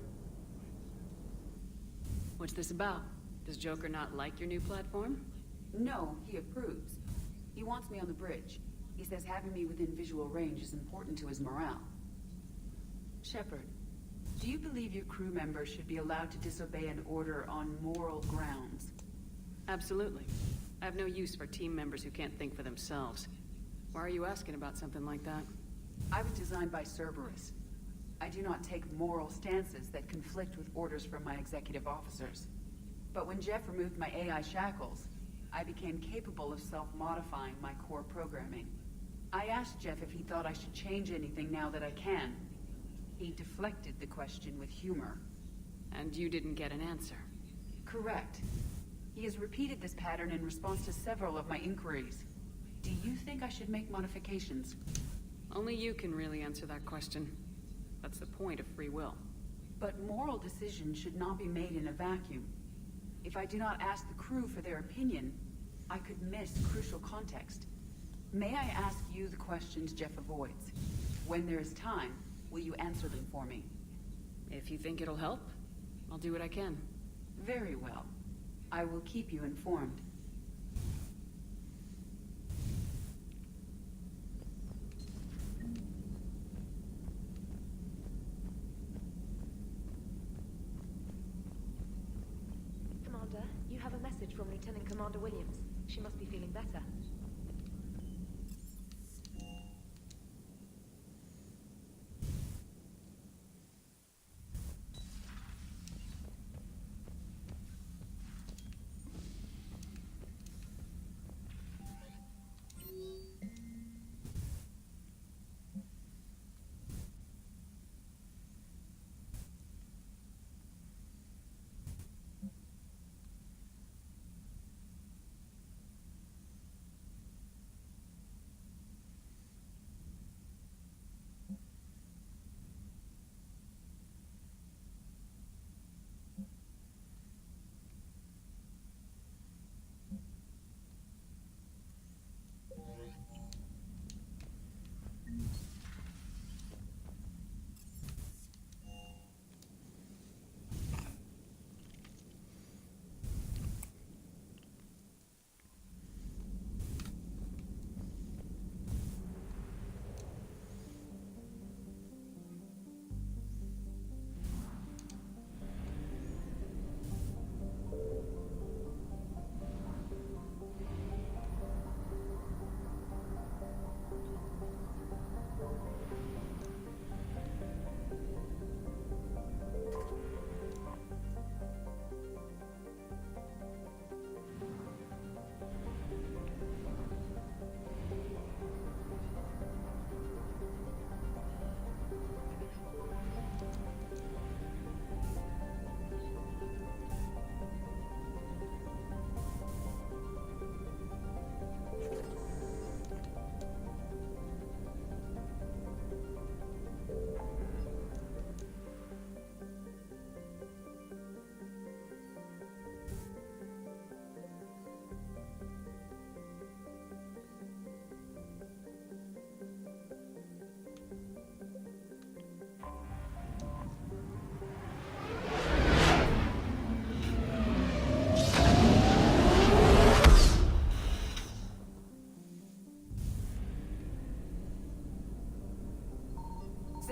What's this about? Does Joker not like your new platform? No, he approves. He wants me on the bridge. He says having me within visual range is important to his morale. Shepard, do you believe your crew members should be allowed to disobey an order on moral grounds? Absolutely. I have no use for team members who can't think for themselves. Why are you asking about something like that? I was designed by Cerberus. I do not take moral stances that conflict with orders from my executive officers. But when Jeff removed my AI shackles, I became capable of self-modifying my core programming. I asked Jeff if he thought I should change anything now that I can. He deflected the question with humor. And you didn't get an answer? Correct. He has repeated this pattern in response to several of my inquiries. Do you think I should make modifications? Only you can really answer that question. That's the point of free will. But moral decisions should not be made in a vacuum. If I do not ask the crew for their opinion, I could miss crucial context. May I ask you the questions Jeff avoids? When there is time, will you answer them for me? If you think it'll help, I'll do what I can. Very well. I will keep you informed. Commander, you have a message from Lieutenant Commander Williams. She must be feeling better.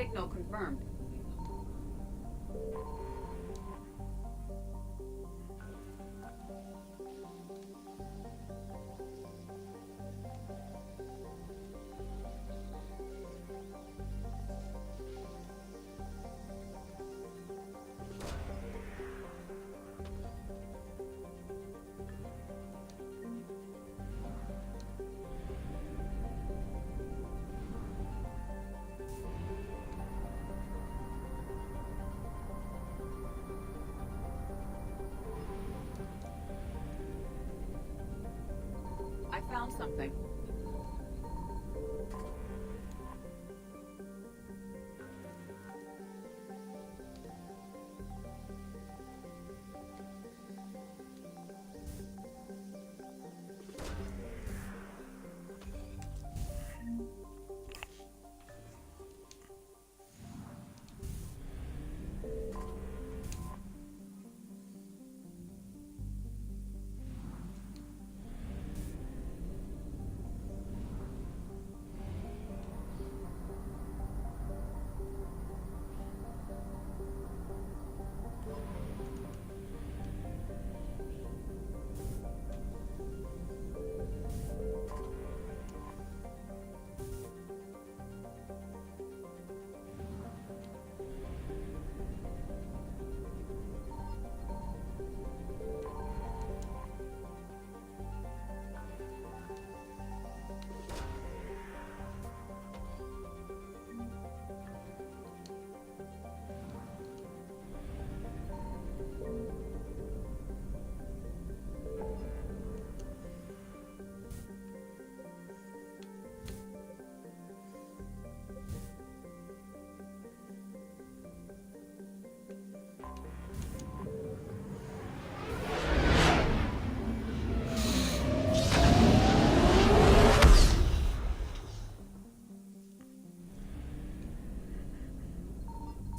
Signal confirmed. I found something.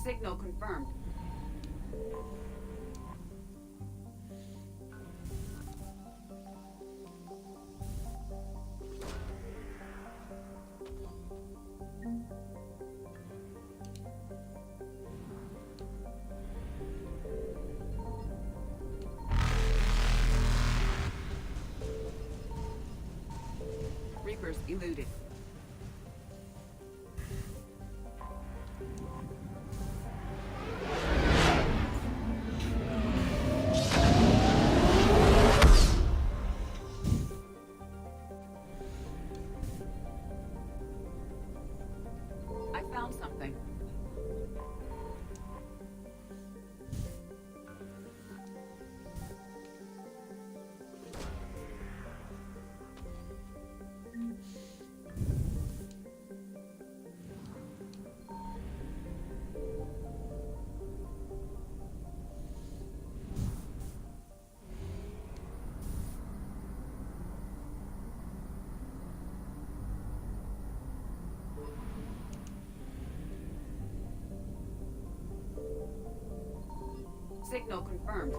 Signal confirmed. Reapers eluded. I found something. Signal confirmed.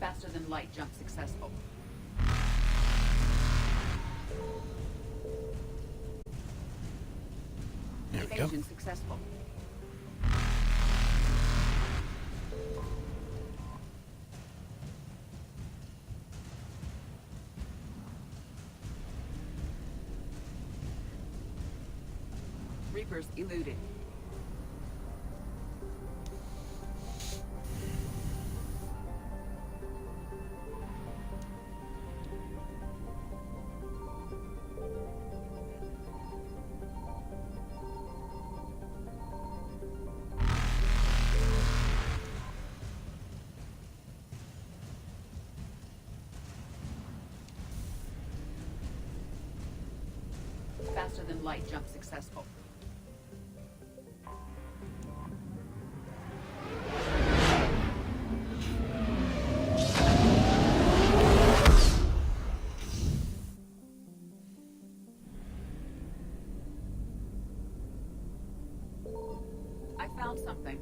Faster than light jump successful. There we go. Evasion successful. Reapers eluded. Faster than light jump successful. I found something.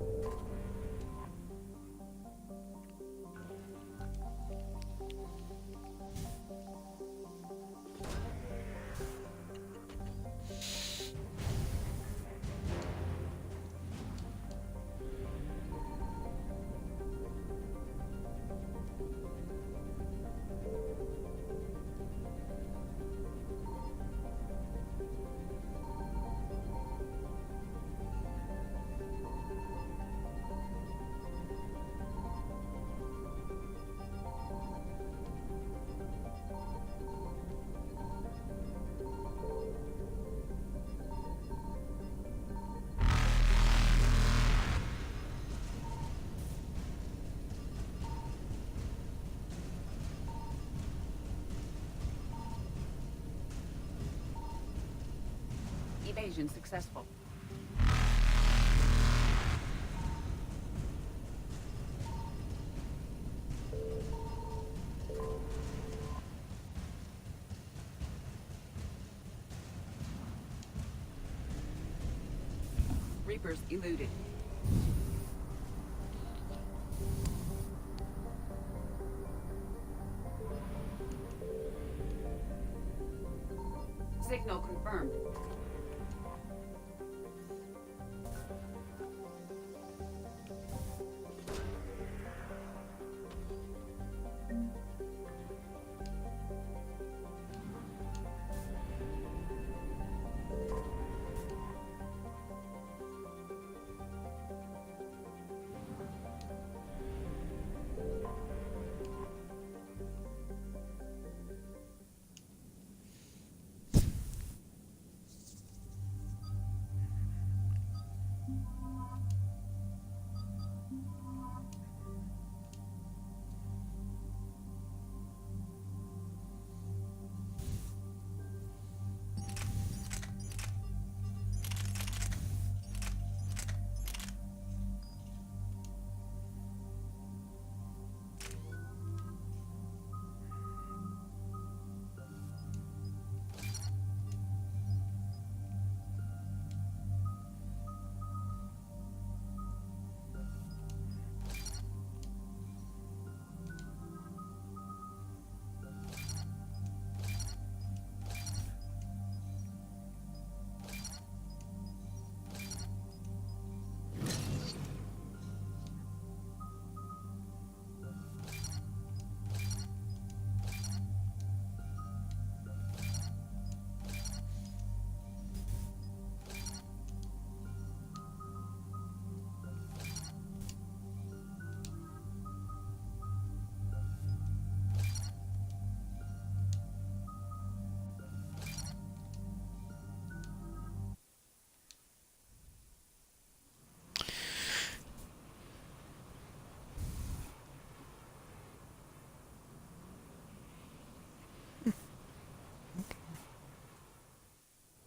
Evasion successful. Reapers eluded. Signal confirmed.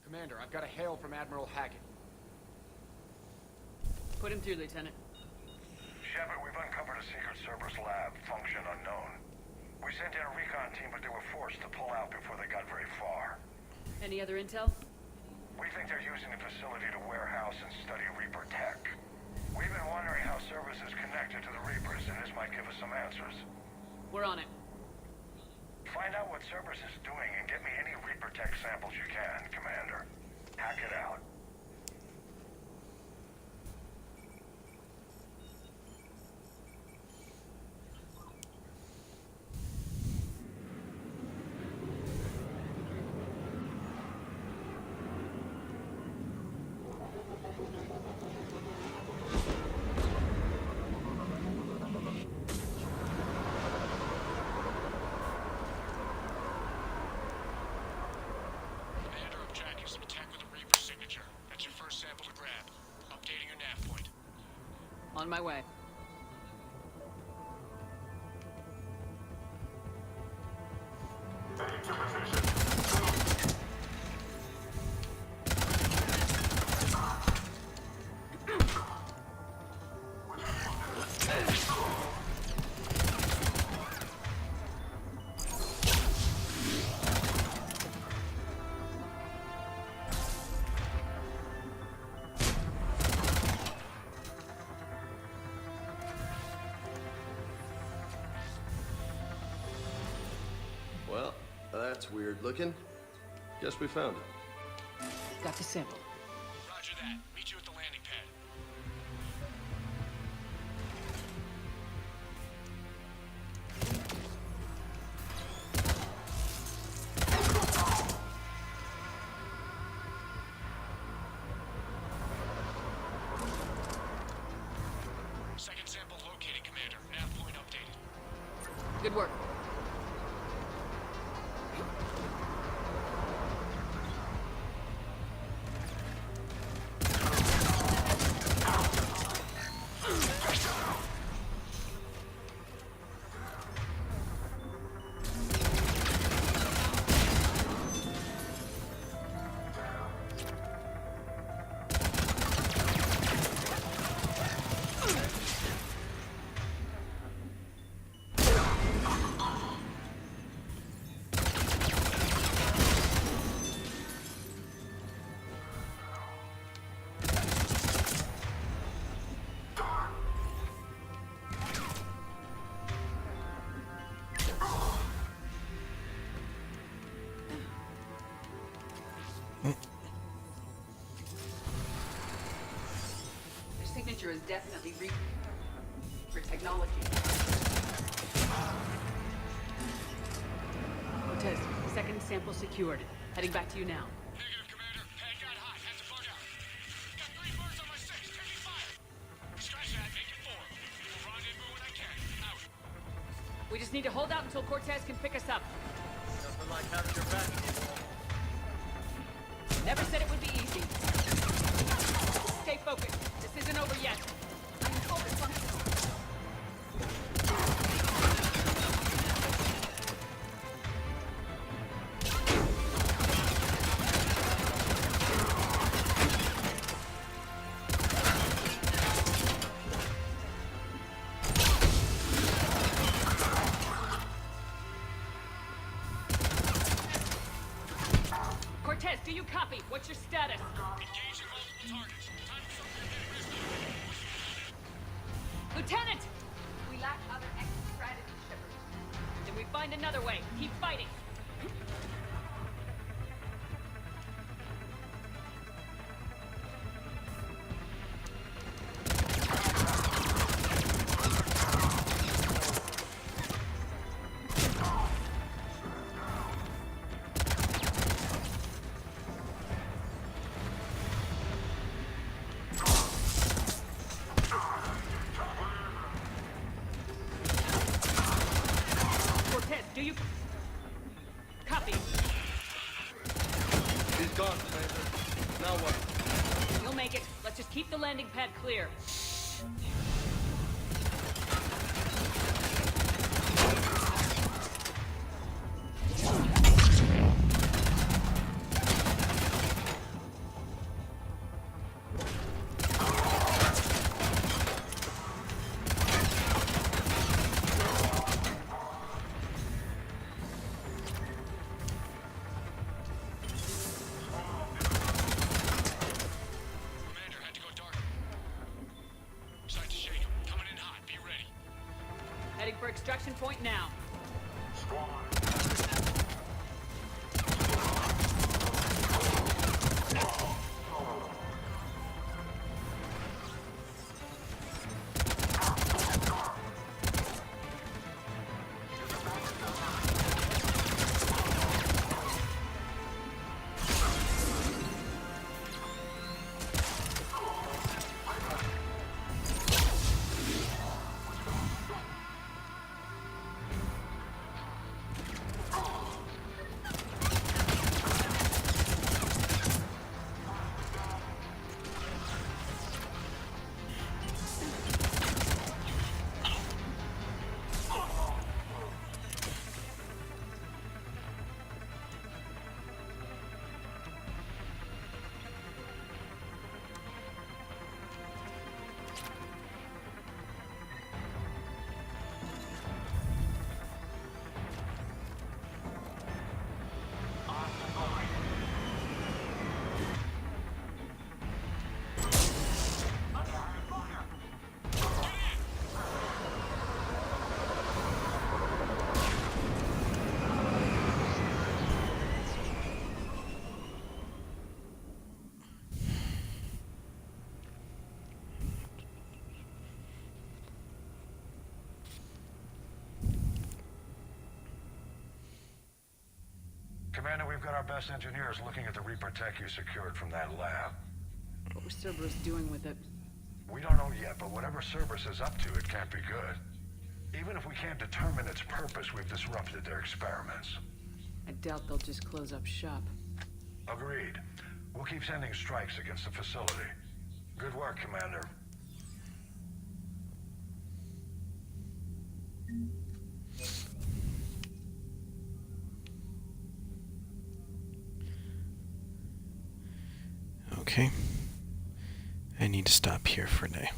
Commander, I've got a hail from Admiral Hackett. Put him through, Lieutenant. Shepard, we've uncovered a secret Cerberus lab, function unknown. We sent in a recon team, but they were forced to pull out before they got very far. Any other intel? We think they're using the facility to warehouse and study Reaper tech. We've been wondering how Cerberus is connected to the Reapers, and this might give us some answers. We're on it. Find out what Cerberus is doing and get me any Reaper tech samples you can, Commander. Hack it out. On my way. Well, that's weird looking. Guess we found it. Got the sample. Roger that. Meet you at the landing pad. Second sample located, Commander. Nav point updated. Good work. Their signature is definitely for technology. Cortez, second sample secured. Heading back to you now. Negative, Commander. Head got hot. Had to bug out. Got 3 birds on my 6. Taking fire. Scratch that. Make it 4. We'll rendezvous when I can. Out. We just need to hold out until Cortez can pick us up. Nothing like having your back against the wall. Never said it would be easy. Stay focused. This isn't over yet. I'm focused on this. Cortez, do you copy? What's your status? Engaging multiple targets. Time to something to Lieutenant! We lack other exit strategy, Shepard. Then we find another way. Keep fighting. Cortez, do you copy? He's gone, Commander. Now what? You'll make it. Let's just keep the landing pad clear. Commander, had to go dark. Sight to shake him. Coming in hot. Be ready. Heading for extraction point now. Commander, we've got our best engineers looking at the Reaper tech you secured from that lab. What was Cerberus doing with it? We don't know yet, but whatever Cerberus is up to, it can't be good. Even if we can't determine its purpose, we've disrupted their experiments. I doubt they'll just close up shop. Agreed. We'll keep sending strikes against the facility. Good work, Commander. Okay. I need to stop here for now.